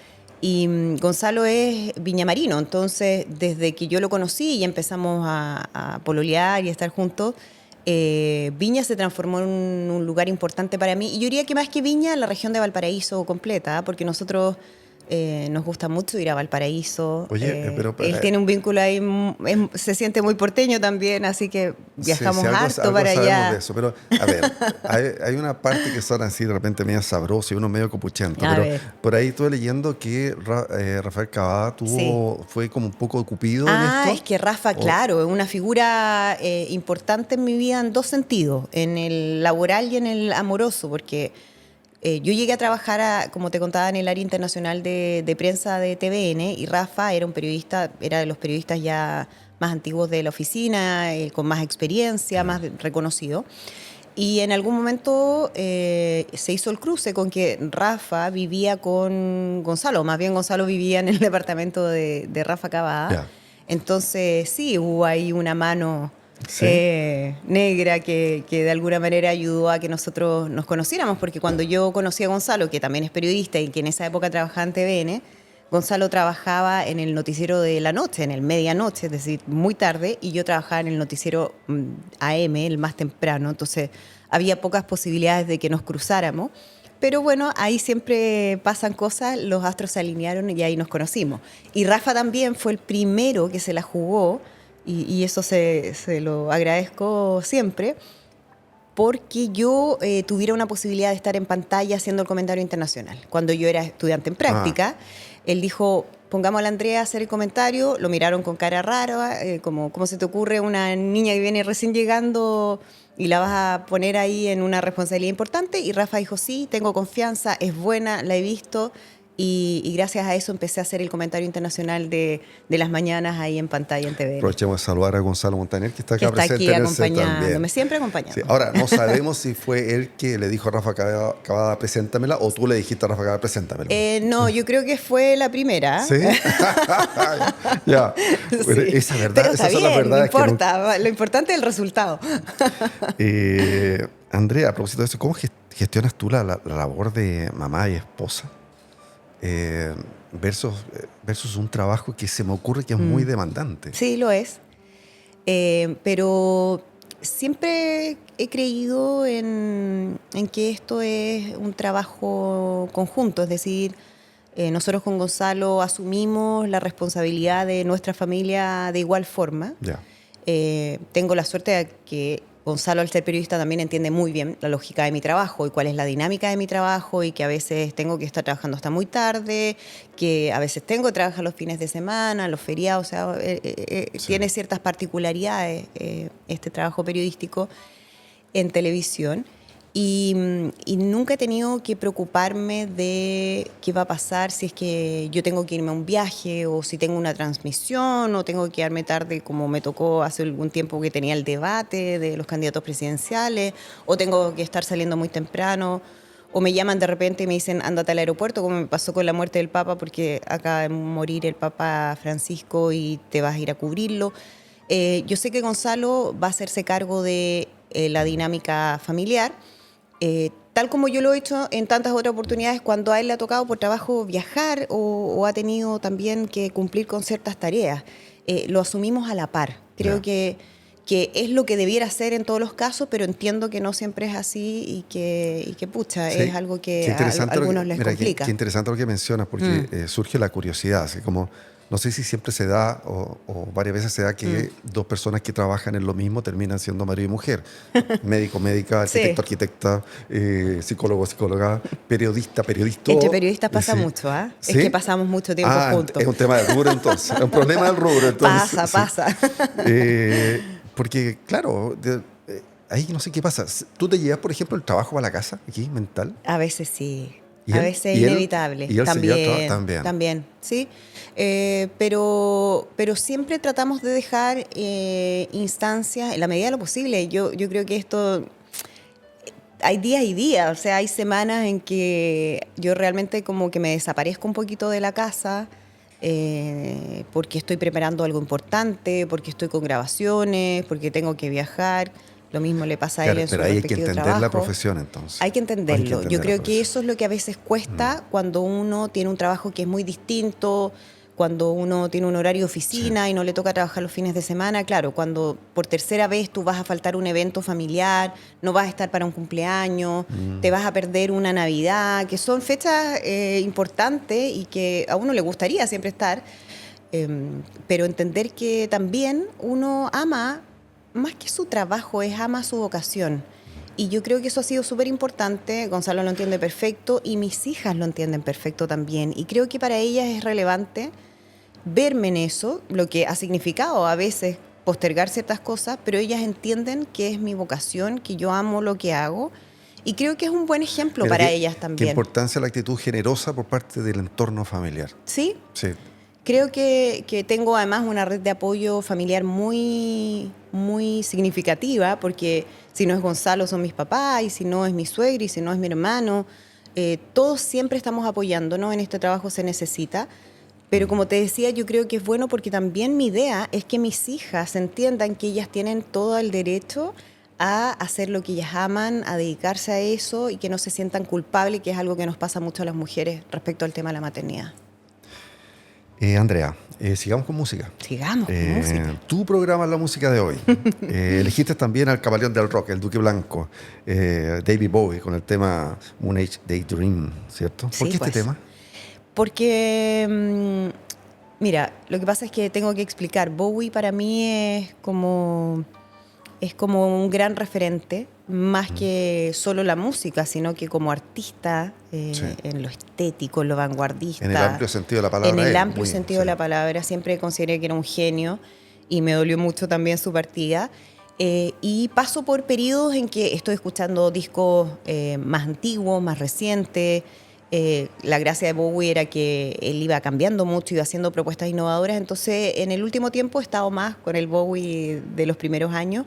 Speaker 2: Y Gonzalo es viñamarino, entonces desde que yo lo conocí y empezamos a pololear y a estar juntos, Viña se transformó en un lugar importante para mí. Y yo diría que más que Viña, la región de Valparaíso completa, ¿eh? Porque nosotros nos gusta mucho ir a Valparaíso.
Speaker 1: Oye, pero
Speaker 2: Él tiene un vínculo ahí, se siente muy porteño también, así que viajamos harto
Speaker 1: algo
Speaker 2: para
Speaker 1: sabemos
Speaker 2: allá.
Speaker 1: de eso, pero a ver, hay una parte que son así de repente medio sabroso y uno medio copuchento,
Speaker 2: A
Speaker 1: pero
Speaker 2: ver.
Speaker 1: por ahí estuve leyendo que Rafael Cavada
Speaker 2: Sí.
Speaker 1: fue como un poco cupido en
Speaker 2: Ah,
Speaker 1: esto.
Speaker 2: es que Rafa,
Speaker 1: O-
Speaker 2: claro, es una figura importante en mi vida en dos sentidos, en el laboral y en el amoroso, porque yo llegué a trabajar, como te contaba, en el área internacional de prensa de TVN y Rafa era un periodista, era de los periodistas ya más antiguos de la oficina, con más experiencia, más reconocido. Y en algún momento se hizo el cruce con que Rafa vivía con Gonzalo, más bien Gonzalo vivía en el departamento de Rafa Cavada.
Speaker 1: Ya.
Speaker 2: Entonces sí, hubo ahí una mano
Speaker 1: Sí.
Speaker 2: negra que de alguna manera ayudó a que nosotros nos conociéramos, porque cuando yo conocí a Gonzalo, que también es periodista y que en esa época trabajaba en TVN, Gonzalo trabajaba en el noticiero de la noche, en el medianoche, es decir, muy tarde, y yo trabajaba en el noticiero AM, el más temprano, entonces había pocas posibilidades de que nos cruzáramos. Pero bueno, ahí siempre pasan cosas, los astros se alinearon y ahí nos conocimos. Y Rafa también fue el primero que se la jugó, y eso se lo agradezco siempre, porque yo tuviera una posibilidad de estar en pantalla haciendo el comentario internacional. Cuando yo era estudiante en
Speaker 1: Ah,
Speaker 2: práctica, él dijo, pongamos a la Andrea a hacer el comentario, lo miraron con cara rara, como, ¿cómo se te ocurre una niña que viene recién llegando y la vas a poner ahí en una responsabilidad importante? Y Rafa dijo, sí, tengo confianza, es buena, la he visto. Y gracias a eso empecé a hacer el comentario internacional de las mañanas ahí en pantalla en TVN,
Speaker 1: aprovechemos de saludar a Gonzalo Montaner, que está
Speaker 2: que
Speaker 1: acá
Speaker 2: está
Speaker 1: presente
Speaker 2: aquí
Speaker 1: en el set
Speaker 2: acompañándome,
Speaker 1: también.
Speaker 2: siempre
Speaker 1: Sí,
Speaker 2: acompañándome.
Speaker 1: ahora, no sabemos si fue él que le dijo a Rafa Cavada, preséntamela, o tú le dijiste a Rafa Cavada, preséntamela.
Speaker 2: No, yo creo que fue la primera.
Speaker 1: ¿Sí? Ya. Pero
Speaker 2: Sí.
Speaker 1: esa verdad,
Speaker 2: Pero está
Speaker 1: esas son las
Speaker 2: bien, no
Speaker 1: verdades que nunca...
Speaker 2: importa. Lo importante es el resultado.
Speaker 1: Andrea, a propósito de eso, ¿cómo gestionas tú la labor de mamá y esposa? Eh, versus un trabajo que se me ocurre que es muy demandante.
Speaker 2: Sí, lo es. Pero siempre he creído en que esto es un trabajo conjunto, es decir, nosotros con Gonzalo asumimos la responsabilidad de nuestra familia de igual forma.
Speaker 1: Ya.
Speaker 2: Tengo la suerte de que Gonzalo, al ser periodista, también entiende muy bien la lógica de mi trabajo y cuál es la dinámica de mi trabajo y que a veces tengo que estar trabajando hasta muy tarde, que a veces tengo que trabajar los fines de semana, los feriados, o sea,
Speaker 1: Sí.
Speaker 2: tiene ciertas particularidades este trabajo periodístico en televisión. Y nunca he tenido que preocuparme de qué va a pasar si es que yo tengo que irme a un viaje o si tengo una transmisión o tengo que quedarme tarde como me tocó hace algún tiempo que tenía el debate de los candidatos presidenciales o tengo que estar saliendo muy temprano o me llaman de repente y me dicen ándate al aeropuerto como me pasó con la muerte del Papa porque acaba de morir el Papa Francisco y te vas a ir a cubrirlo. Yo sé que Gonzalo va a hacerse cargo de la dinámica familiar. Tal como yo lo he hecho en tantas otras oportunidades cuando a él le ha tocado por trabajo viajar o ha tenido también que cumplir con ciertas tareas. Lo asumimos a la par. Creo
Speaker 1: Ya.
Speaker 2: que es lo que debiera ser en todos los casos, pero entiendo que no siempre es así y que pucha,
Speaker 1: Sí.
Speaker 2: es algo
Speaker 1: Qué
Speaker 2: que a
Speaker 1: interesante
Speaker 2: algunos les
Speaker 1: mira,
Speaker 2: complica.
Speaker 1: qué interesante lo que mencionas, porque surge la curiosidad, así como, no sé si siempre se da o varias veces se da que dos personas que trabajan en lo mismo terminan siendo marido y mujer. Médico, médica,
Speaker 2: Sí.
Speaker 1: arquitecto, arquitecta, psicólogo, psicóloga, periodista, periodista.
Speaker 2: Entre periodistas pasa
Speaker 1: Sí.
Speaker 2: mucho, ¿ah? Es que
Speaker 1: ¿Sí?
Speaker 2: pasamos mucho tiempo juntos.
Speaker 1: Es un tema del rubro entonces. Es un problema del rubro entonces.
Speaker 2: Pasa,
Speaker 1: Sí.
Speaker 2: pasa.
Speaker 1: Porque, claro, ahí no sé qué pasa. ¿Tú te llevas, por ejemplo, el trabajo a la casa, aquí, mental?
Speaker 2: A veces sí,
Speaker 1: ¿Y
Speaker 2: a
Speaker 1: él?
Speaker 2: veces es
Speaker 1: ¿Y él?
Speaker 2: inevitable.
Speaker 1: ¿Y él se lleva el trabajo?
Speaker 2: También,
Speaker 1: También.
Speaker 2: también, sí. Pero siempre tratamos de dejar instancias en la medida de lo posible. Yo creo que esto, hay días y días, o sea, hay semanas en que yo realmente como que me desaparezco un poquito de la casa porque estoy preparando algo importante, porque estoy con grabaciones, porque tengo que viajar. Lo mismo le pasa a él
Speaker 1: Claro,
Speaker 2: en su
Speaker 1: pero ahí hay que
Speaker 2: respectivo
Speaker 1: entender la
Speaker 2: trabajo.
Speaker 1: profesión entonces.
Speaker 2: Hay que
Speaker 1: Hay que
Speaker 2: entenderlo. Yo
Speaker 1: entender la
Speaker 2: creo que
Speaker 1: profesión.
Speaker 2: eso es lo que a veces cuesta cuando uno tiene un trabajo que es muy distinto, cuando uno tiene un horario de
Speaker 1: Sí.
Speaker 2: oficina y no le toca trabajar los fines de semana. Claro, cuando por tercera vez tú vas a faltar un evento familiar, no vas a estar para un cumpleaños, te vas a perder una Navidad, que son fechas importantes y que a uno le gustaría siempre estar. Pero entender que también uno ama, más que su trabajo, ama su vocación. Y yo creo que eso ha sido súper importante. Gonzalo lo entiende perfecto y mis hijas lo entienden perfecto también. Y creo que para ellas es relevante verme en eso, lo que ha significado a veces postergar ciertas cosas, pero ellas entienden que es mi vocación, que yo amo lo que hago. Y creo que es un buen ejemplo
Speaker 1: Mira,
Speaker 2: para ellas
Speaker 1: qué
Speaker 2: también.
Speaker 1: importancia la actitud generosa por parte del entorno familiar.
Speaker 2: ¿Sí?
Speaker 1: Sí.
Speaker 2: Creo que tengo además una red de apoyo familiar muy, muy significativa, porque si no es Gonzalo son mis papás, y si no es mi suegra, y si no es mi hermano, todos siempre estamos apoyándonos, en este trabajo se necesita. Pero como te decía, yo creo que es bueno porque también mi idea es que mis hijas entiendan que ellas tienen todo el derecho a hacer lo que ellas aman, a dedicarse a eso y que no se sientan culpables, que es algo que nos pasa mucho a las mujeres respecto al tema de la maternidad.
Speaker 1: Andrea, sigamos con música.
Speaker 2: Sigamos con música.
Speaker 1: Tú programas la música de hoy. Elegiste también al camaleón del rock, el Duque Blanco, David Bowie, con el tema Moon Age Daydream, ¿cierto? ¿Por
Speaker 2: Sí,
Speaker 1: qué este
Speaker 2: pues.
Speaker 1: tema?
Speaker 2: Porque, mira, lo que pasa es que tengo que explicar. Bowie para mí es como un gran referente, más que solo la música, sino que como artista,
Speaker 1: Sí.
Speaker 2: en lo estético, en lo vanguardista.
Speaker 1: En el amplio sentido de la palabra.
Speaker 2: En el
Speaker 1: él,
Speaker 2: amplio
Speaker 1: muy,
Speaker 2: sentido de
Speaker 1: sí.
Speaker 2: la palabra, siempre consideré que era un genio y me dolió mucho también su partida. Y paso por periodos en que estoy escuchando discos más antiguos, más recientes. La gracia de Bowie era que él iba cambiando mucho, iba haciendo propuestas innovadoras. Entonces, en el último tiempo he estado más con el Bowie de los primeros años.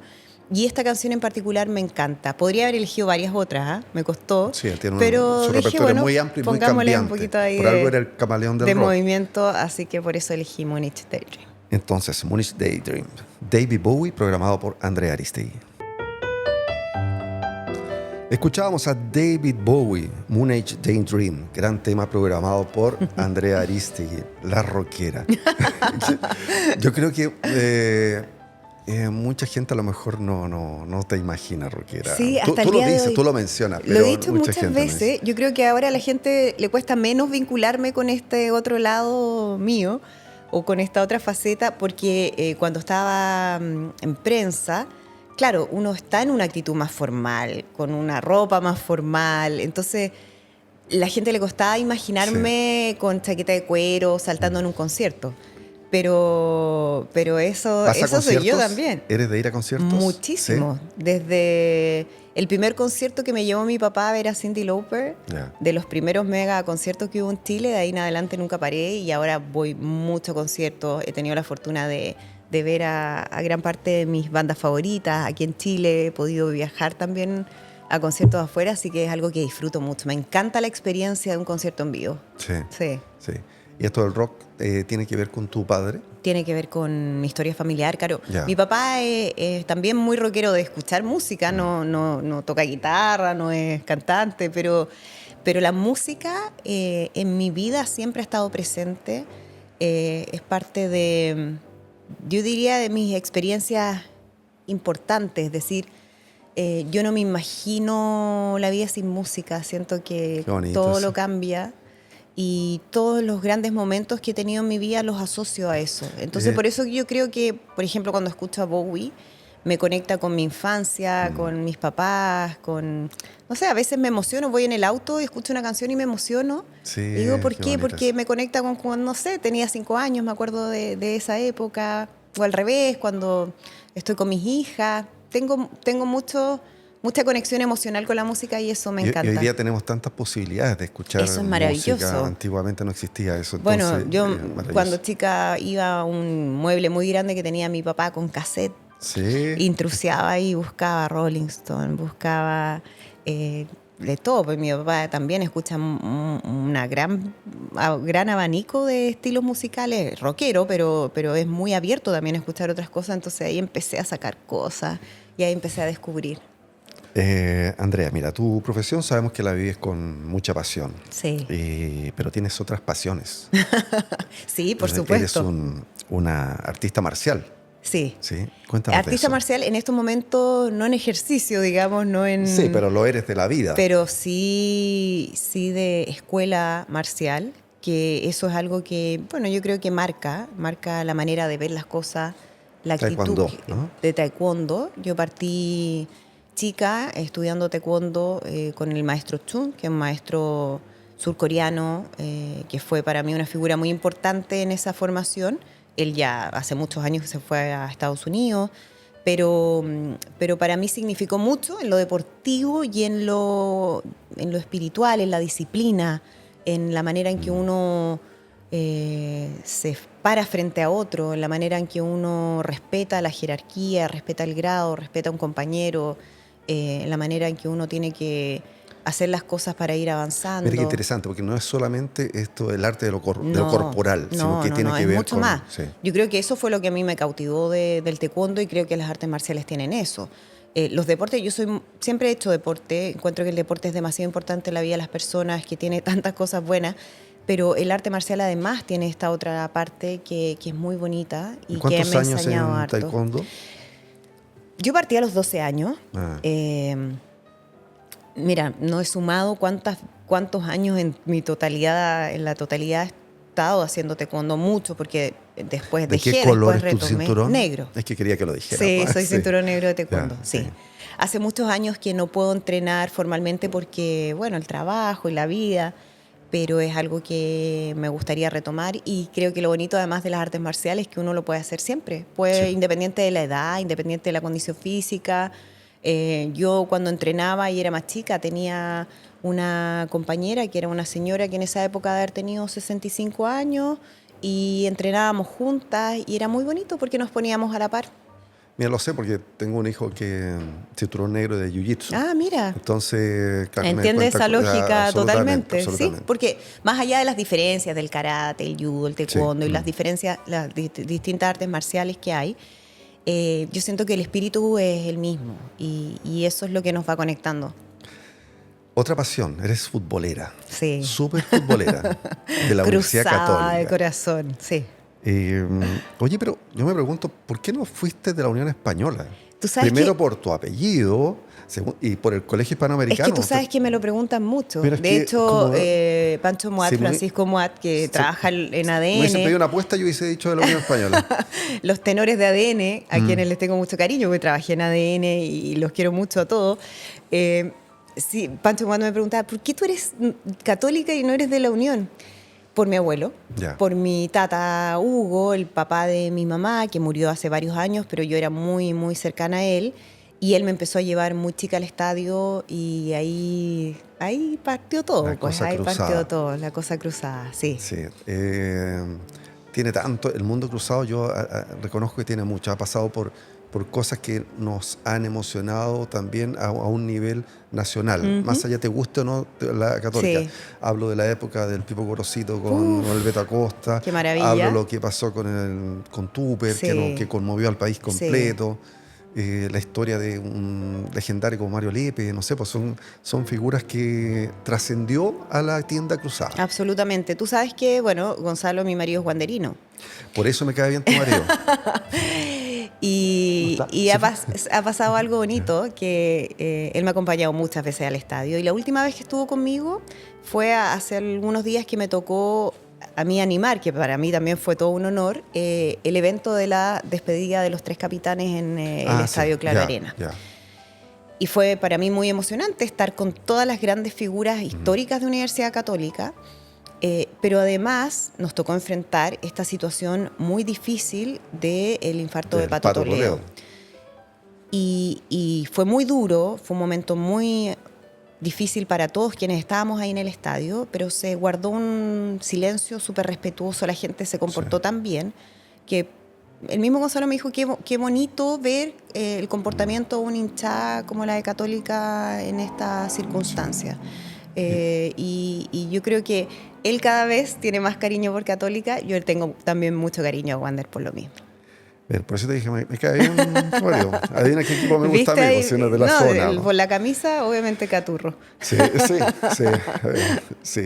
Speaker 2: Y esta canción en particular me encanta. Podría haber elegido varias otras, ¿ah? Me costó.
Speaker 1: Sí, él tiene
Speaker 2: Pero
Speaker 1: su
Speaker 2: dije,
Speaker 1: repertorio
Speaker 2: bueno,
Speaker 1: muy amplio y muy
Speaker 2: pongámosle un
Speaker 1: cambiante.
Speaker 2: poquito ahí
Speaker 1: Por algo era el camaleón del
Speaker 2: de
Speaker 1: rock.
Speaker 2: movimiento, así que por eso elegí Munich Daydream.
Speaker 1: Entonces, Moonish Daydream. David Bowie, programado por Andrea Aristegui. Escuchábamos a David Bowie, Moon Age Daydream, gran tema programado por Andrea Aristegui, la rockera. Yo creo que mucha gente a lo mejor no te imagina rockera.
Speaker 2: Sí, hasta
Speaker 1: Tú
Speaker 2: el
Speaker 1: lo
Speaker 2: día de
Speaker 1: dices,
Speaker 2: hoy.
Speaker 1: tú lo mencionas,
Speaker 2: Lo he
Speaker 1: pero
Speaker 2: dicho
Speaker 1: mucha
Speaker 2: muchas
Speaker 1: gente no dice.
Speaker 2: veces. Yo creo que ahora a la gente le cuesta menos vincularme con este otro lado mío o con esta otra faceta, porque cuando estaba en prensa, claro, uno está en una actitud más formal, con una ropa más formal. Entonces, la gente le costaba imaginarme con chaqueta de cuero, saltando en un concierto. Pero eso
Speaker 1: ¿Vas a
Speaker 2: soy yo
Speaker 1: conciertos?
Speaker 2: también.
Speaker 1: ¿Eres de ir a conciertos?
Speaker 2: Muchísimo. Desde el primer concierto que me llevó mi papá a ver a Cyndi Lauper,
Speaker 1: Ya.
Speaker 2: de los primeros mega conciertos que hubo en Chile, de ahí en adelante nunca paré y ahora voy mucho a conciertos. He tenido la fortuna de ver a gran parte de mis bandas favoritas aquí en Chile. He podido viajar también a conciertos afuera, así que es algo que disfruto mucho. Me encanta la experiencia de un concierto en vivo.
Speaker 1: Sí.
Speaker 2: Sí.
Speaker 1: Sí. ¿Y esto del rock tiene que ver con tu padre?
Speaker 2: Tiene que ver con mi historia familiar, claro.
Speaker 1: Ya.
Speaker 2: Mi papá es también muy rockero de escuchar música, no toca guitarra, no es cantante, pero la música en mi vida siempre ha estado presente. Es parte de, yo diría, de mis experiencias importantes. Es decir, yo no me imagino la vida sin música. Siento que
Speaker 1: Qué bonito
Speaker 2: todo
Speaker 1: eso.
Speaker 2: lo cambia. y todos los grandes momentos que he tenido en mi vida los asocio a eso. Entonces, por eso yo creo que, por ejemplo, cuando escucho a Bowie, me conecta con mi infancia, con mis papás, con... No sé, a veces me emociono, voy en el auto y escucho una canción y me emociono.
Speaker 1: Sí,
Speaker 2: Y digo, ¿por qué? Porque
Speaker 1: eso.
Speaker 2: me conecta con cuando, no sé, tenía 5 años, me acuerdo de esa época. O al revés, cuando estoy con mis hijas. Tengo mucha conexión emocional con la música y eso me
Speaker 1: Y hoy
Speaker 2: encanta.
Speaker 1: día tenemos tantas posibilidades de escuchar
Speaker 2: Eso es
Speaker 1: música.
Speaker 2: maravilloso.
Speaker 1: Antiguamente no existía eso,
Speaker 2: Bueno,
Speaker 1: entonces
Speaker 2: yo cuando
Speaker 1: maravilloso.
Speaker 2: chica iba a un mueble muy grande que tenía mi papá con cassette,
Speaker 1: Sí,
Speaker 2: intrusiaba y buscaba Rolling Stone, buscaba de todo, pues mi papá también escucha una gran abanico de estilos musicales, rockero, pero es muy abierto también a escuchar otras cosas, entonces ahí empecé a sacar cosas y ahí empecé a descubrir.
Speaker 1: Andrea, mira, tu profesión sabemos que la vives con mucha pasión,
Speaker 2: Sí,
Speaker 1: pero tienes otras pasiones.
Speaker 2: sí, por
Speaker 1: Eres
Speaker 2: supuesto,
Speaker 1: una artista marcial,
Speaker 2: sí.
Speaker 1: ¿sí? Cuéntanos de
Speaker 2: Artista
Speaker 1: eso.
Speaker 2: marcial en estos momentos, no en ejercicio, digamos, no
Speaker 1: Sí,
Speaker 2: en...
Speaker 1: pero lo eres de la vida.
Speaker 2: Pero sí de escuela marcial, que eso es algo que, bueno, yo creo que marca la manera de ver las cosas, la actitud
Speaker 1: Taekwondo, ¿no?
Speaker 2: de taekwondo. Yo partí chica estudiando taekwondo con el maestro Chun, que es un maestro surcoreano, que fue para mí una figura muy importante en esa formación. Él ya hace muchos años que se fue a Estados Unidos, pero para mí significó mucho en lo deportivo y en lo espiritual, en la disciplina, en la manera en que uno se para frente a otro, en la manera en que uno respeta la jerarquía, respeta el grado, respeta a un compañero, en la manera en que uno tiene que hacer las cosas para ir
Speaker 1: Mira qué
Speaker 2: avanzando.
Speaker 1: interesante, porque no es solamente esto el arte de lo
Speaker 2: No,
Speaker 1: corporal, sino
Speaker 2: no,
Speaker 1: que
Speaker 2: no,
Speaker 1: tiene
Speaker 2: no,
Speaker 1: que
Speaker 2: es
Speaker 1: ver
Speaker 2: mucho más.
Speaker 1: con... Sí.
Speaker 2: Yo creo que eso fue lo que a mí me cautivó del taekwondo y creo que las artes marciales tienen eso. Los deportes, siempre he hecho deporte, encuentro que el deporte es demasiado importante en la vida de las personas, que tiene tantas cosas buenas, pero el arte marcial además tiene esta otra parte que es muy bonita
Speaker 1: ¿Y
Speaker 2: y que
Speaker 1: cuántos
Speaker 2: me ha
Speaker 1: años
Speaker 2: enseñado
Speaker 1: en
Speaker 2: harto.
Speaker 1: taekwondo?
Speaker 2: Yo partí a los 12 años.
Speaker 1: Ah,
Speaker 2: Mira, no he sumado cuántos años en la totalidad he estado haciendo taekwondo, mucho, porque después
Speaker 1: ¿de qué
Speaker 2: dejé,
Speaker 1: color
Speaker 2: después
Speaker 1: es tu
Speaker 2: retomé.
Speaker 1: cinturón?
Speaker 2: Negro.
Speaker 1: Es que quería que lo dijera.
Speaker 2: Sí,
Speaker 1: Pues,
Speaker 2: soy
Speaker 1: sí.
Speaker 2: cinturón negro de
Speaker 1: Ya,
Speaker 2: taekwondo,
Speaker 1: sí.
Speaker 2: sí. Hace muchos años que no puedo entrenar formalmente porque, bueno, el trabajo y la vida, pero es algo que me gustaría retomar y creo que lo bonito además de las artes marciales es que uno lo puede hacer siempre,
Speaker 1: Sí.
Speaker 2: pues independiente de la edad, independiente de la condición física. Yo cuando entrenaba y era más chica tenía una compañera que era una señora que en esa época de haber tenido 65 años y entrenábamos juntas y era muy bonito porque nos poníamos a la par.
Speaker 1: Mira, lo sé porque tengo un hijo que cinturón negro de Jiu-Jitsu.
Speaker 2: Ah, mira.
Speaker 1: Entonces, claro, me
Speaker 2: Entiende
Speaker 1: cuenta
Speaker 2: esa lógica
Speaker 1: absolutamente,
Speaker 2: totalmente, sí,
Speaker 1: absolutamente.
Speaker 2: porque más allá de las diferencias del karate, el judo, el
Speaker 1: Sí.
Speaker 2: taekwondo y las diferencias, las distintas artes marciales que hay, yo siento que el espíritu es el mismo y eso es lo que nos va conectando.
Speaker 1: Otra pasión, eres futbolera.
Speaker 2: Sí,
Speaker 1: Súper futbolera de la Universidad
Speaker 2: cruzada de
Speaker 1: Católica.
Speaker 2: corazón, sí.
Speaker 1: Eh, Oye, pero yo me pregunto, ¿por qué no fuiste de la Unión Española?
Speaker 2: Tú sabes
Speaker 1: Primero
Speaker 2: que
Speaker 1: por tu apellido y por el Colegio
Speaker 2: es que
Speaker 1: Hispanoamericano.
Speaker 2: tú sabes que me lo preguntan mucho.
Speaker 1: Pero es
Speaker 2: De
Speaker 1: que
Speaker 2: hecho,
Speaker 1: como
Speaker 2: Pancho
Speaker 1: si
Speaker 2: Moat, Francisco Moat, que
Speaker 1: se-
Speaker 2: trabaja en
Speaker 1: me hubiesen pedido
Speaker 2: ADN,
Speaker 1: una apuesta, yo hubiese dicho de la Unión Española.
Speaker 2: los tenores de ADN, a
Speaker 1: Mm.
Speaker 2: quienes les tengo mucho cariño, porque trabajé en ADN y los quiero mucho a todos. Sí, Pancho cuando me preguntaba, ¿por qué tú eres católica y no eres de la Unión? Por mi abuelo,
Speaker 1: Ya.
Speaker 2: por mi tata Hugo, el papá de mi mamá, que murió hace varios años, pero yo era muy, muy cercana a él. Y él me empezó a llevar muy chica al estadio y ahí partió todo,
Speaker 1: La
Speaker 2: pues
Speaker 1: cosa
Speaker 2: ahí partió
Speaker 1: cruzada.
Speaker 2: todo, la cosa cruzada, sí.
Speaker 1: Sí. Tiene tanto, el mundo cruzado yo reconozco que tiene mucho. Ha pasado por cosas que nos han emocionado también a un nivel nacional. Más allá te guste o no la católica.
Speaker 2: Sí.
Speaker 1: Hablo de la época del Pipo Gorosito con
Speaker 2: Uf,
Speaker 1: el Beto Acosta.
Speaker 2: qué
Speaker 1: Hablo
Speaker 2: maravilla.
Speaker 1: lo que pasó con Tupper,
Speaker 2: Sí,
Speaker 1: que conmovió al país
Speaker 2: sí.
Speaker 1: completo. La historia de un legendario como Mario Lepe, no sé, pues son figuras que trascendió a la tienda cruzada.
Speaker 2: Absolutamente. Tú sabes que, bueno, Gonzalo, mi marido es guanderino.
Speaker 1: Por eso me cae bien tu marido.
Speaker 2: Y ha pasado algo bonito, que él me ha acompañado muchas veces al estadio. Y la última vez que estuvo conmigo fue hace algunos días que me tocó a mí animar, que para mí también fue todo un honor, el evento de la despedida de los 3 capitanes en el Estadio Claro Arena. Y fue para mí muy emocionante estar con todas las grandes figuras históricas de Universidad Católica, pero además nos tocó enfrentar esta situación muy difícil del infarto de Pato Toledo. Y fue muy duro, fue un momento muy difícil para todos quienes estábamos ahí en el estadio, pero se guardó un silencio súper respetuoso, la gente se comportó tan bien que el mismo Gonzalo me dijo qué bonito ver el comportamiento de una hinchada como la de Católica en esta circunstancia. Y yo creo que él cada vez tiene más cariño por Católica. Yo tengo también mucho cariño a Wander por lo mismo.
Speaker 1: Bien, por eso te dije, me cae bien. Adivina qué equipo me gusta a mí, si no es de la zona. ¿No?
Speaker 2: Por la camisa, obviamente Caturro.
Speaker 1: Sí,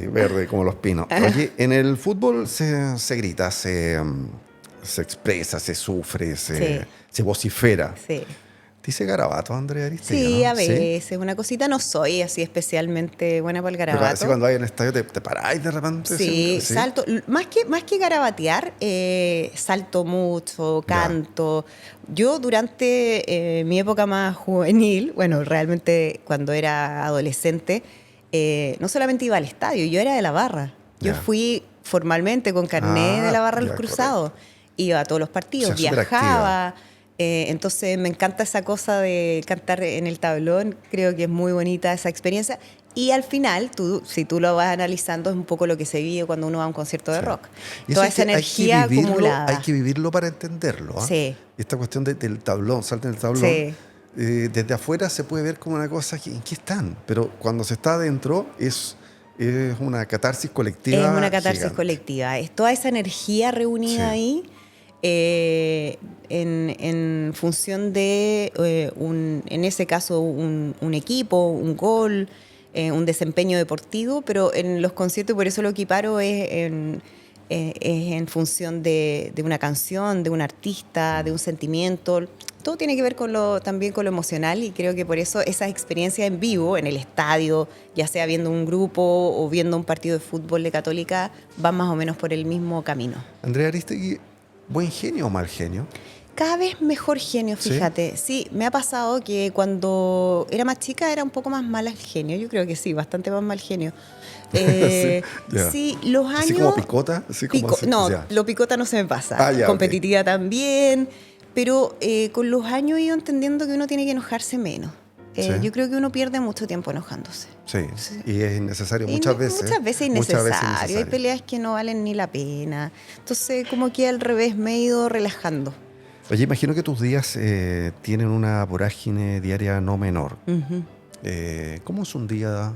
Speaker 1: verde como los pinos. Oye, en el fútbol se grita, se expresa, se sufre, se vocifera.
Speaker 2: Sí.
Speaker 1: ¿Dice garabato, Andrea Aristegui?
Speaker 2: Sí, ¿no? A veces. Una cosita, no soy así especialmente buena para el garabato.
Speaker 1: Pero así cuando hay en el estadio te paráis de repente.
Speaker 2: Sí, salto. Más que garabatear, salto mucho, canto. Yo durante mi época más juvenil, bueno, realmente cuando era adolescente, no solamente iba al estadio, yo era de la barra. Yo fui formalmente con carné de la barra Los Cruzados. Correcto. Iba a todos los partidos, viajaba. Entonces me encanta esa cosa de cantar en el tablón, creo que es muy bonita esa experiencia. Y al final, si tú lo vas analizando, es un poco lo que se vive cuando uno va a un concierto de rock.
Speaker 1: Y
Speaker 2: toda esa energía acumulada.
Speaker 1: Hay que vivirlo para entenderlo. Sí. Esta cuestión del tablón, salten el tablón. Sí. Desde afuera se puede ver como una cosa, ¿en qué están? Pero cuando se está adentro es una catarsis colectiva.
Speaker 2: Es una catarsis colectiva. Es toda esa energía reunida ahí. En función de, en ese caso, un equipo, un gol, un desempeño deportivo, pero en los conciertos, por eso lo equiparo, es en función de una canción, de un artista, de un sentimiento. Todo tiene que ver también con lo emocional, y creo que por eso esas experiencias en vivo, en el estadio, ya sea viendo un grupo o viendo un partido de fútbol de Católica, van más o menos por el mismo camino.
Speaker 1: Andrea Aristegui, ¿buen genio o mal genio?
Speaker 2: Cada vez mejor genio, fíjate. Sí, me ha pasado que cuando era más chica era un poco más mal genio. Yo creo que sí, bastante más mal genio. Sí, los años...
Speaker 1: ¿Así como picota?
Speaker 2: Lo picota no se me pasa. Competitiva también. Pero con los años he ido entendiendo que uno tiene que enojarse menos. Yo creo que uno pierde mucho tiempo enojándose.
Speaker 1: Sí, y es innecesario muchas veces.
Speaker 2: Muchas veces innecesario. Hay peleas que no valen ni la pena. Entonces, como que al revés, me he ido relajando.
Speaker 1: Oye, imagino que tus días tienen una vorágine diaria no menor.
Speaker 2: Uh-huh.
Speaker 1: ¿Cómo es un día,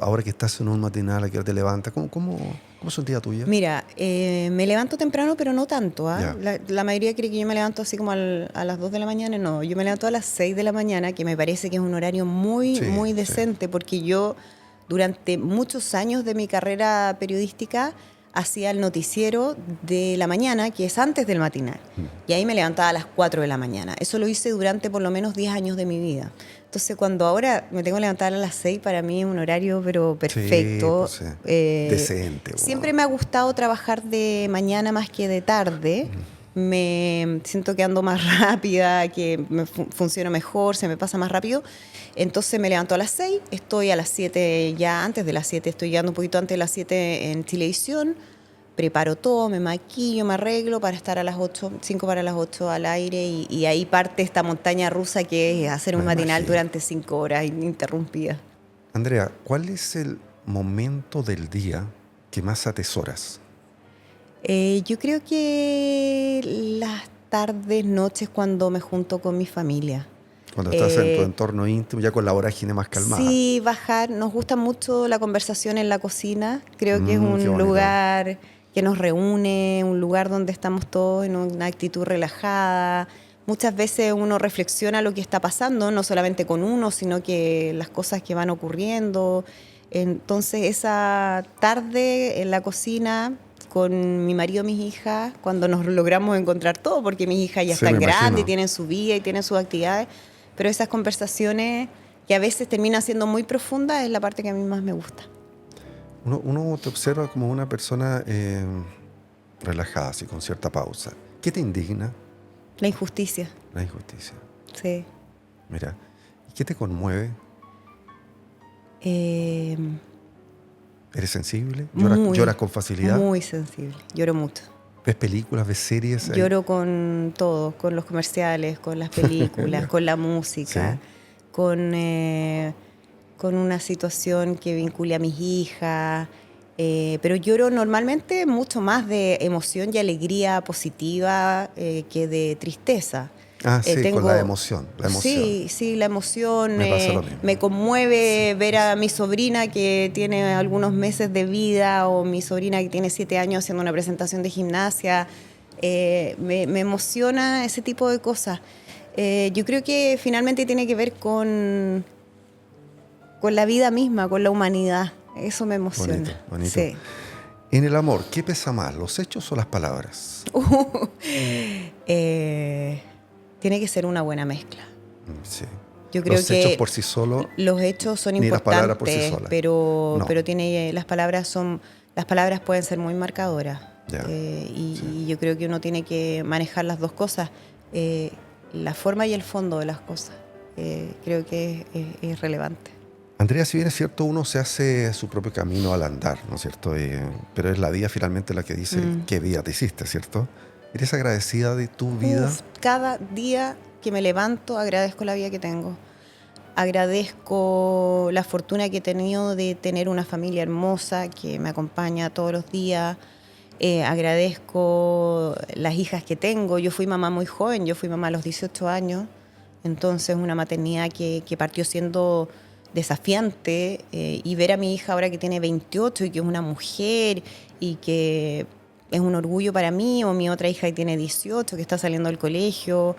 Speaker 1: ahora que estás en un matinal, a que te levantas? ¿Cómo es un día tuyo?
Speaker 2: Mira, me levanto temprano, pero no tanto. La mayoría cree que yo me levanto así como a las 2 de la mañana. No, yo me levanto a las 6 de la mañana, que me parece que es un horario muy decente, porque yo durante muchos años de mi carrera periodística hacía el noticiero de la mañana, que es antes del matinal. Y ahí me levantaba a las 4 de la mañana. Eso lo hice durante por lo menos 10 años de mi vida. Entonces, cuando ahora me tengo que levantar a las 6, para mí es un horario pero perfecto.
Speaker 1: Sí, decente. Wow.
Speaker 2: Siempre me ha gustado trabajar de mañana más que de tarde. Me siento que ando más rápida, que me funciona mejor, se me pasa más rápido. Entonces me levanto a las 6, estoy a las 7, ya antes de las 7, estoy llegando un poquito antes de las 7 en Chilevisión. Preparo todo, me maquillo, me arreglo para estar a las 8, 5 para las 8 al aire, y ahí parte esta montaña rusa que es hacer un matinal durante 5 horas ininterrumpida.
Speaker 1: Andrea, ¿cuál es el momento del día que más atesoras?
Speaker 2: Yo creo que las tardes, noches, cuando me junto con mi familia.
Speaker 1: Cuando estás en tu entorno íntimo, ya con la vorágine más calmada.
Speaker 2: Sí, bajar. Nos gusta mucho la conversación en la cocina. Creo que es un lugar que nos reúne, un lugar donde estamos todos en una actitud relajada. Muchas veces uno reflexiona lo que está pasando, no solamente con uno, sino que las cosas que van ocurriendo. Entonces, esa tarde en la cocina, con mi marido, mis hijas, cuando nos logramos encontrar todo, porque mis hijas ya
Speaker 1: Sí,
Speaker 2: están
Speaker 1: me
Speaker 2: grandes,
Speaker 1: imagino.
Speaker 2: tienen su vida y tienen sus actividades, pero esas conversaciones que a veces terminan siendo muy profundas es la parte que a mí más me gusta.
Speaker 1: Uno te observa como una persona relajada, así, con cierta pausa. ¿Qué te indigna?
Speaker 2: La injusticia,
Speaker 1: La injusticia.
Speaker 2: sí.
Speaker 1: Mira. ¿Y qué te conmueve?
Speaker 2: Eh,
Speaker 1: ¿Eres sensible?
Speaker 2: muy,
Speaker 1: ¿Lloras con facilidad?
Speaker 2: muy sensible, lloro mucho.
Speaker 1: ¿Ves películas, ves series?
Speaker 2: Lloro con todo, con los comerciales, con las películas, con la música,
Speaker 1: Sí.
Speaker 2: con una situación que vincule a mis hijas. Pero lloro normalmente mucho más de emoción y alegría positiva que de tristeza.
Speaker 1: Ah, sí, con la
Speaker 2: Tengo,
Speaker 1: emoción. La emoción.
Speaker 2: sí, sí, la emoción.
Speaker 1: Me pasa lo mismo.
Speaker 2: Me conmueve ver a mi sobrina que tiene algunos meses de vida o mi sobrina que tiene 7 años haciendo una presentación de gimnasia. Me emociona ese tipo de cosas. Yo creo que finalmente tiene que ver con la vida misma, con la humanidad. Eso me emociona.
Speaker 1: Bonito, bonito.
Speaker 2: Sí.
Speaker 1: En el amor, ¿qué pesa más, los hechos o las palabras?
Speaker 2: Tiene que ser una buena mezcla.
Speaker 1: Sí.
Speaker 2: Yo creo
Speaker 1: Los hechos
Speaker 2: que
Speaker 1: por sí solos,
Speaker 2: los hechos son
Speaker 1: ni las palabras por sí
Speaker 2: importantes,
Speaker 1: solas.
Speaker 2: pero
Speaker 1: No.
Speaker 2: tiene las palabras pueden ser muy marcadoras.
Speaker 1: Ya,
Speaker 2: Y yo creo que uno tiene que manejar las dos cosas, la forma y el fondo de las cosas. Creo que es relevante.
Speaker 1: Andrea, si bien es cierto, uno se hace su propio camino al andar, ¿no es cierto? Pero es la vida finalmente la que dice qué vida te hiciste, ¿cierto? ¿Eres agradecida de tu vida?
Speaker 2: Cada día que me levanto agradezco la vida que tengo. Agradezco la fortuna que he tenido de tener una familia hermosa que me acompaña todos los días. Agradezco las hijas que tengo. Yo fui mamá muy joven, yo fui mamá a los 18 años. Entonces una maternidad que partió siendo desafiante, y ver a mi hija ahora que tiene 28 y que es una mujer y que es un orgullo para mí, o mi otra hija que tiene 18 que está saliendo del colegio.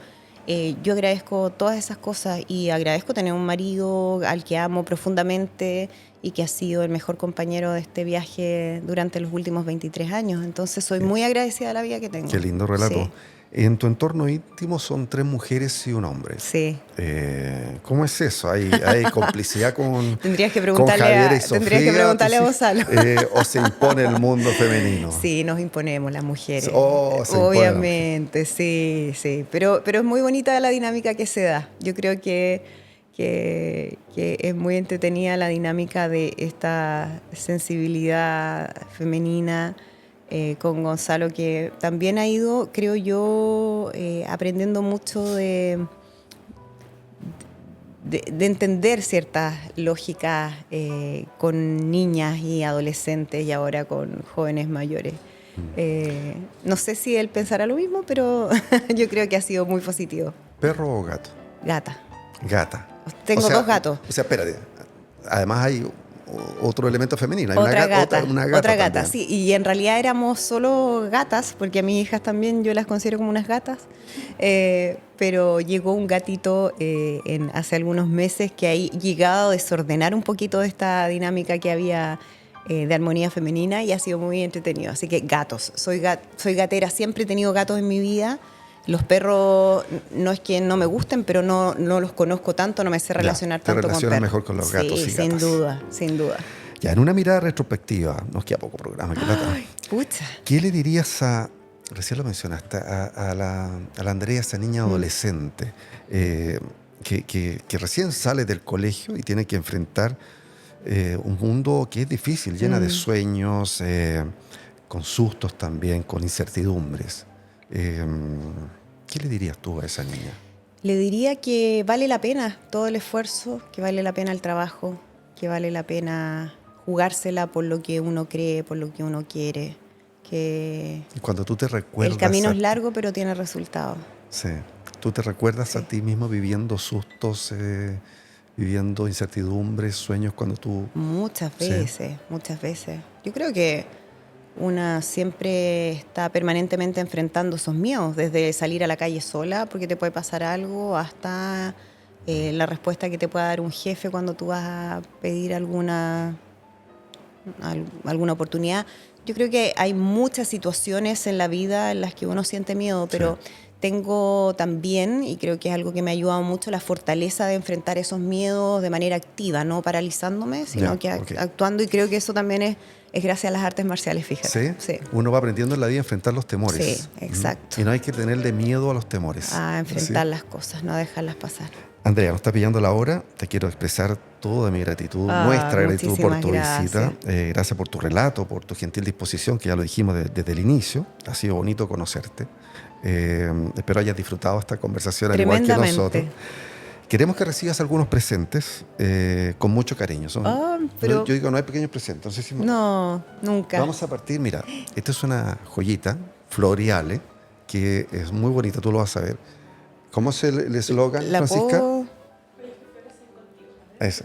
Speaker 2: Yo agradezco todas esas cosas y agradezco tener un marido al que amo profundamente y que ha sido el mejor compañero de este viaje durante los últimos 23 años. Entonces soy muy agradecida de la vida que tengo.
Speaker 1: Qué lindo relato.
Speaker 2: Sí.
Speaker 1: En tu entorno íntimo son 3 mujeres y un hombre.
Speaker 2: Sí.
Speaker 1: ¿Cómo es eso? ¿Hay complicidad con,
Speaker 2: Tendrías que
Speaker 1: con
Speaker 2: preguntarle
Speaker 1: Javier y
Speaker 2: a,
Speaker 1: Sofía?
Speaker 2: tendrías que preguntarle a
Speaker 1: ¿Tú
Speaker 2: Gonzalo.
Speaker 1: ¿O se impone el mundo femenino?
Speaker 2: Sí, nos imponemos las mujeres.
Speaker 1: Oh, se impone la mujer.
Speaker 2: Obviamente, sí, sí. Pero es muy bonita la dinámica que se da. Yo creo que es muy entretenida la dinámica de esta sensibilidad femenina con Gonzalo, que también ha ido, creo yo, aprendiendo mucho de entender ciertas lógicas con niñas y adolescentes y ahora con jóvenes mayores. No sé si él pensará lo mismo, pero yo creo que ha sido muy positivo.
Speaker 1: ¿Perro o gato?
Speaker 2: Gata.
Speaker 1: Gata.
Speaker 2: Tengo 2 gatos.
Speaker 1: O sea, espérate. Además hay otro elemento femenino. Hay
Speaker 2: Otra gata.
Speaker 1: una gata
Speaker 2: Otra gata,
Speaker 1: también.
Speaker 2: sí. Y en realidad éramos solo gatas, porque a mis hijas también yo las considero como unas gatas. Pero llegó un gatito hace algunos meses que ha llegado a desordenar un poquito esta dinámica que había de armonía femenina y ha sido muy entretenido. Así que gatos. Soy gatera, siempre he tenido gatos en mi vida. Los perros no es que no me gusten, pero no los conozco tanto, no me sé relacionar tanto con perros.
Speaker 1: Te relacionas mejor con los gatos y gatas.
Speaker 2: Sin duda, sin duda.
Speaker 1: Ya, en una mirada retrospectiva, nos queda poco programa.
Speaker 2: Pucha.
Speaker 1: ¿Qué le dirías recién lo mencionaste, a la Andrea, esa niña adolescente, que recién sale del colegio y tiene que enfrentar un mundo que es difícil, llena de sueños, con sustos también, con incertidumbres? ¿Qué le dirías tú a esa niña?
Speaker 2: Le diría que vale la pena todo el esfuerzo, que vale la pena el trabajo, que vale la pena jugársela por lo que uno cree, por lo que uno quiere. Que
Speaker 1: y cuando tú te recuerdas...
Speaker 2: el camino es largo, pero tiene resultados.
Speaker 1: Sí. ¿Tú te recuerdas a ti mismo viviendo sustos, viviendo incertidumbres, sueños cuando tú...
Speaker 2: Muchas veces, muchas veces. Yo creo que una siempre está permanentemente enfrentando esos miedos, desde salir a la calle sola porque te puede pasar algo, hasta la respuesta que te pueda dar un jefe cuando tú vas a pedir alguna, alguna oportunidad. Yo creo que hay muchas situaciones en la vida en las que uno siente miedo, pero tengo también, y creo que es algo que me ha ayudado mucho, la fortaleza de enfrentar esos miedos de manera activa, no paralizándome, sino que actuando, y creo que eso también es gracias a las artes marciales, fíjate.
Speaker 1: ¿Sí? Uno va aprendiendo en la vida a enfrentar los temores.
Speaker 2: Sí, exacto.
Speaker 1: Y no hay que tenerle miedo a los temores.
Speaker 2: A enfrentar las cosas, no dejarlas pasar.
Speaker 1: Andrea, nos está pillando la hora. Te quiero expresar toda mi gratitud, nuestra gratitud por tu visita. Gracias por tu relato, por tu gentil disposición, que ya lo dijimos desde el inicio. Ha sido bonito conocerte. Espero hayas disfrutado esta conversación al igual que nosotros. Queremos que recibas algunos presentes con mucho cariño. Yo digo, no hay pequeños presentes.
Speaker 2: No, nunca.
Speaker 1: Vamos a partir, mira, esta es una joyita, Floriale, que es muy bonita, tú lo vas a ver. ¿Cómo es el eslogan, Francisca?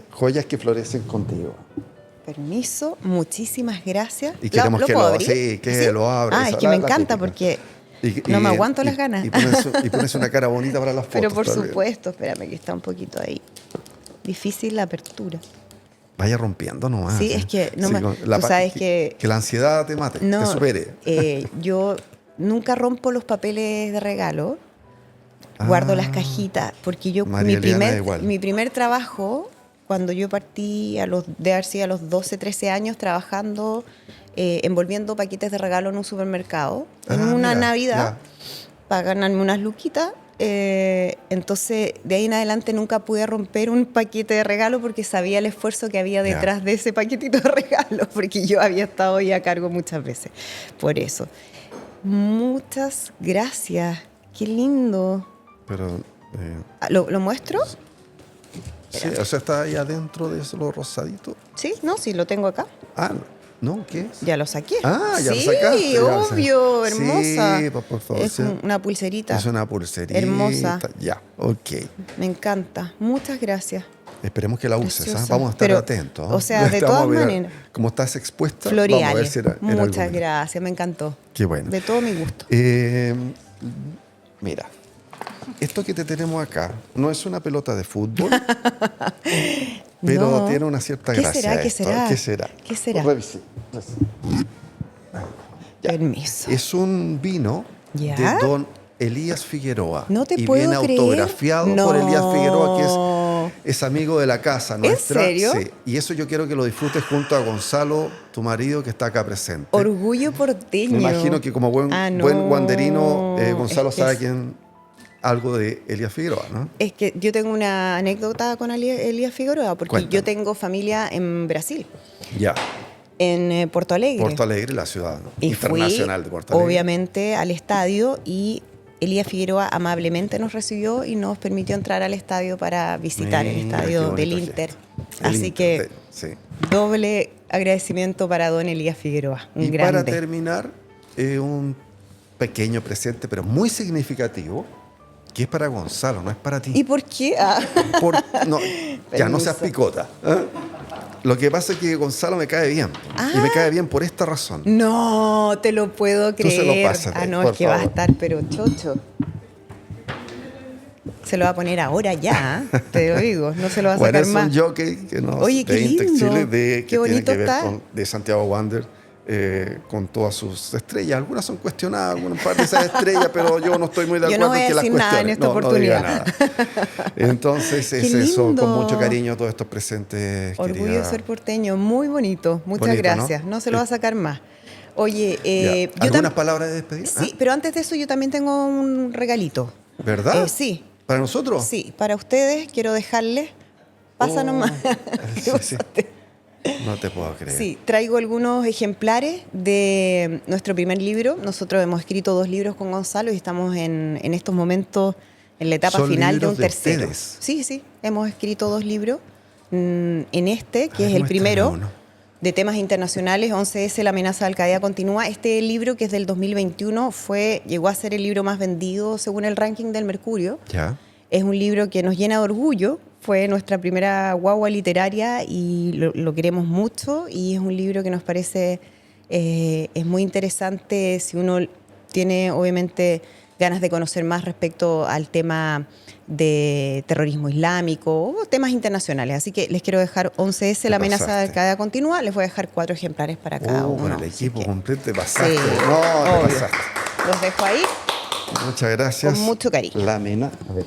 Speaker 1: Joyas que florecen contigo.
Speaker 2: Permiso, muchísimas gracias.
Speaker 1: Y queremos que lo abra.
Speaker 2: Sí,
Speaker 1: lo abra.
Speaker 2: Es que me encanta porque no me aguanto las ganas.
Speaker 1: Y pones una cara bonita para las fotos.
Speaker 2: Pero por supuesto, espérame que está un poquito ahí. Difícil la apertura.
Speaker 1: Vaya rompiendo nomás.
Speaker 2: Sí, es que tú sabes que
Speaker 1: la ansiedad te mate, te supere.
Speaker 2: Yo nunca rompo los papeles de regalo. Guardo las cajitas, porque mi primer trabajo, cuando yo partí de haber a los 12, 13 años trabajando, envolviendo paquetes de regalo en un supermercado, en una Navidad, para ganarme unas luquitas. Entonces, de ahí en adelante nunca pude romper un paquete de regalo porque sabía el esfuerzo que había detrás de ese paquetito de regalo, porque yo había estado ahí a cargo muchas veces. Por eso. Muchas gracias. Qué lindo.
Speaker 1: Pero,
Speaker 2: ¿Lo muestro?
Speaker 1: Sí, o sea, está ahí adentro de eso, lo rosadito.
Speaker 2: Sí, lo tengo acá.
Speaker 1: No, ¿qué es?
Speaker 2: Ya lo saqué.
Speaker 1: Ya lo sacaste.
Speaker 2: Sí, obvio, hermosa.
Speaker 1: Sí, por favor.
Speaker 2: Es una pulserita.
Speaker 1: Es una pulserita.
Speaker 2: Hermosa.
Speaker 1: Ya, ok.
Speaker 2: Me encanta. Muchas gracias.
Speaker 1: Esperemos que la uses, vamos a estar atentos.
Speaker 2: O sea, de todas maneras.
Speaker 1: Como estás expuesta,
Speaker 2: Floriale.
Speaker 1: Vamos a ver si era
Speaker 2: Muchas gracias, me encantó.
Speaker 1: Qué bueno.
Speaker 2: De todo mi gusto.
Speaker 1: Mira, esto que te tenemos acá no es una pelota de fútbol, pero tiene una cierta gracia.
Speaker 2: ¿Qué será?
Speaker 1: ¿Qué será? Revise.
Speaker 2: Permiso.
Speaker 1: Es un vino de don Elías Figueroa.
Speaker 2: No te
Speaker 1: y
Speaker 2: puedo
Speaker 1: viene
Speaker 2: creer.
Speaker 1: autografiado por Elías Figueroa, que es amigo de la casa nuestra.
Speaker 2: ¿En serio?
Speaker 1: Sí. Y eso yo quiero que lo disfrutes junto a Gonzalo, tu marido, que está acá presente.
Speaker 2: Orgullo porteño.
Speaker 1: Me imagino que como buen guanderino, Gonzalo sabe algo de Elías Figueroa, ¿no?
Speaker 2: Es que yo tengo una anécdota con Elías Figueroa, porque
Speaker 1: Cuéntame.
Speaker 2: yo tengo familia en Brasil.
Speaker 1: Ya.
Speaker 2: En Porto Alegre.
Speaker 1: Porto Alegre, la ciudad
Speaker 2: y
Speaker 1: internacional de Porto
Speaker 2: Alegre.
Speaker 1: Alegre.
Speaker 2: Obviamente al estadio, y Elías Figueroa amablemente nos recibió y nos permitió entrar al estadio para visitar el estadio del Inter. Así que doble agradecimiento para don Elías Figueroa, un grande.
Speaker 1: Para terminar, un pequeño presente, pero muy significativo, que es para Gonzalo, no es para ti.
Speaker 2: ¿Y por qué?
Speaker 1: Ya no seas picota. Lo que pasa es que Gonzalo me cae bien. Y me cae bien por esta razón.
Speaker 2: No te lo puedo creer.
Speaker 1: Tú se lo pasas.
Speaker 2: Es que va a estar, pero chocho. Se lo va a poner ahora ya, te lo digo. No se lo va a sacar más.
Speaker 1: Es un jockey que nos
Speaker 2: Oye, qué lindo.
Speaker 1: Chile,
Speaker 2: qué bonito
Speaker 1: tiene que ver de Santiago Wander. Con todas sus estrellas. Algunas son cuestionadas, un par de esas estrellas, pero yo no estoy muy de acuerdo en que las cuestionen.
Speaker 2: Nada en esta oportunidad.
Speaker 1: No diga nada. Entonces es eso, con mucho cariño todos estos presentes.
Speaker 2: Orgullo de ser porteño, muy bonito. Muchas gracias. ¿No? Se lo va a sacar más. Oye,
Speaker 1: ¿algunas palabras de despedida?
Speaker 2: Sí, pero antes de eso yo también tengo un regalito.
Speaker 1: ¿Verdad?
Speaker 2: Sí.
Speaker 1: ¿Para nosotros?
Speaker 2: Sí, para ustedes quiero dejarles. Pasa nomás.
Speaker 1: Sí. No te puedo creer.
Speaker 2: Sí, traigo algunos ejemplares de nuestro primer libro. Nosotros hemos escrito 2 libros con Gonzalo y estamos en estos momentos en la etapa final de un tercero.
Speaker 1: Ustedes?
Speaker 2: Sí, hemos escrito 2 libros. En este, que es el primero, de temas internacionales, 11S, la amenaza de Al Qaeda continúa. Este libro, que es del 2021, llegó a ser el libro más vendido según el ranking del Mercurio.
Speaker 1: Ya.
Speaker 2: Es un libro que nos llena de orgullo. Fue nuestra primera guagua literaria y lo queremos mucho, y es un libro que nos parece es muy interesante si uno tiene obviamente ganas de conocer más respecto al tema de terrorismo islámico o temas internacionales. Así que les quiero dejar 11S, la amenaza
Speaker 1: pasaste.
Speaker 2: de cada continúa. Les voy a dejar 4 ejemplares para cada uno.
Speaker 1: Con el
Speaker 2: Así
Speaker 1: equipo
Speaker 2: que,
Speaker 1: completo te pasaste.
Speaker 2: sí,
Speaker 1: No, te
Speaker 2: obvio.
Speaker 1: pasaste.
Speaker 2: Los dejo ahí
Speaker 1: Muchas gracias.
Speaker 2: con mucho cariño.
Speaker 1: La amenaza. A ver.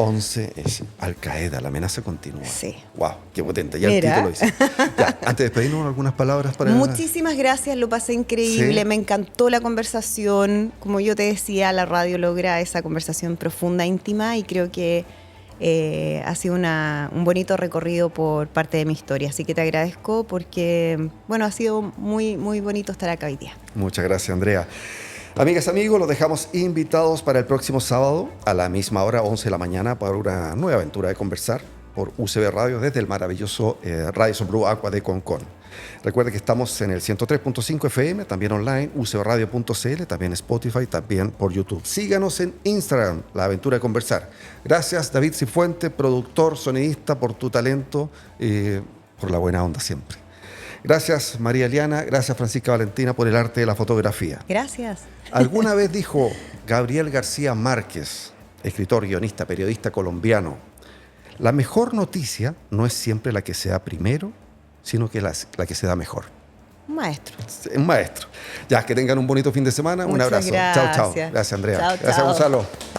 Speaker 1: 11 es Al Qaeda, la amenaza continúa.
Speaker 2: Sí.
Speaker 1: Wow, qué potente. Ya
Speaker 2: Mira.
Speaker 1: el título dice. Ya, antes de despedirnos, algunas palabras para.
Speaker 2: Muchísimas gracias, lo pasé increíble,
Speaker 1: Sí.
Speaker 2: me encantó la conversación. Como yo te decía, la radio logra esa conversación profunda, íntima, y creo que ha sido un bonito recorrido por parte de mi historia. Así que te agradezco porque, bueno, ha sido muy, muy bonito estar acá hoy día.
Speaker 1: Muchas gracias, Andrea. Amigas, amigos, los dejamos invitados para el próximo sábado a la misma hora, 11 de la mañana, para una nueva aventura de conversar por UCB Radio desde el maravilloso Radio Sombrú Agua de Concón. Recuerden que estamos en el 103.5 FM, también online, ucbradio.cl, también Spotify, también por YouTube. Síganos en Instagram, La Aventura de Conversar. Gracias, David Cifuente, productor, sonidista, por tu talento y por la buena onda siempre. Gracias, María Eliana. Gracias, Francisca Valentina, por el arte de la fotografía.
Speaker 2: Gracias.
Speaker 1: Alguna vez dijo Gabriel García Márquez, escritor, guionista, periodista colombiano, la mejor noticia no es siempre la que se da primero, sino que la que se da mejor.
Speaker 2: Maestro.
Speaker 1: Un maestro. Ya, que tengan un bonito fin de semana. Un
Speaker 2: Muchas
Speaker 1: abrazo.
Speaker 2: gracias.
Speaker 1: Chao, chao. Gracias, Andrea.
Speaker 2: Chao,
Speaker 1: Gracias,
Speaker 2: chao.
Speaker 1: Gonzalo.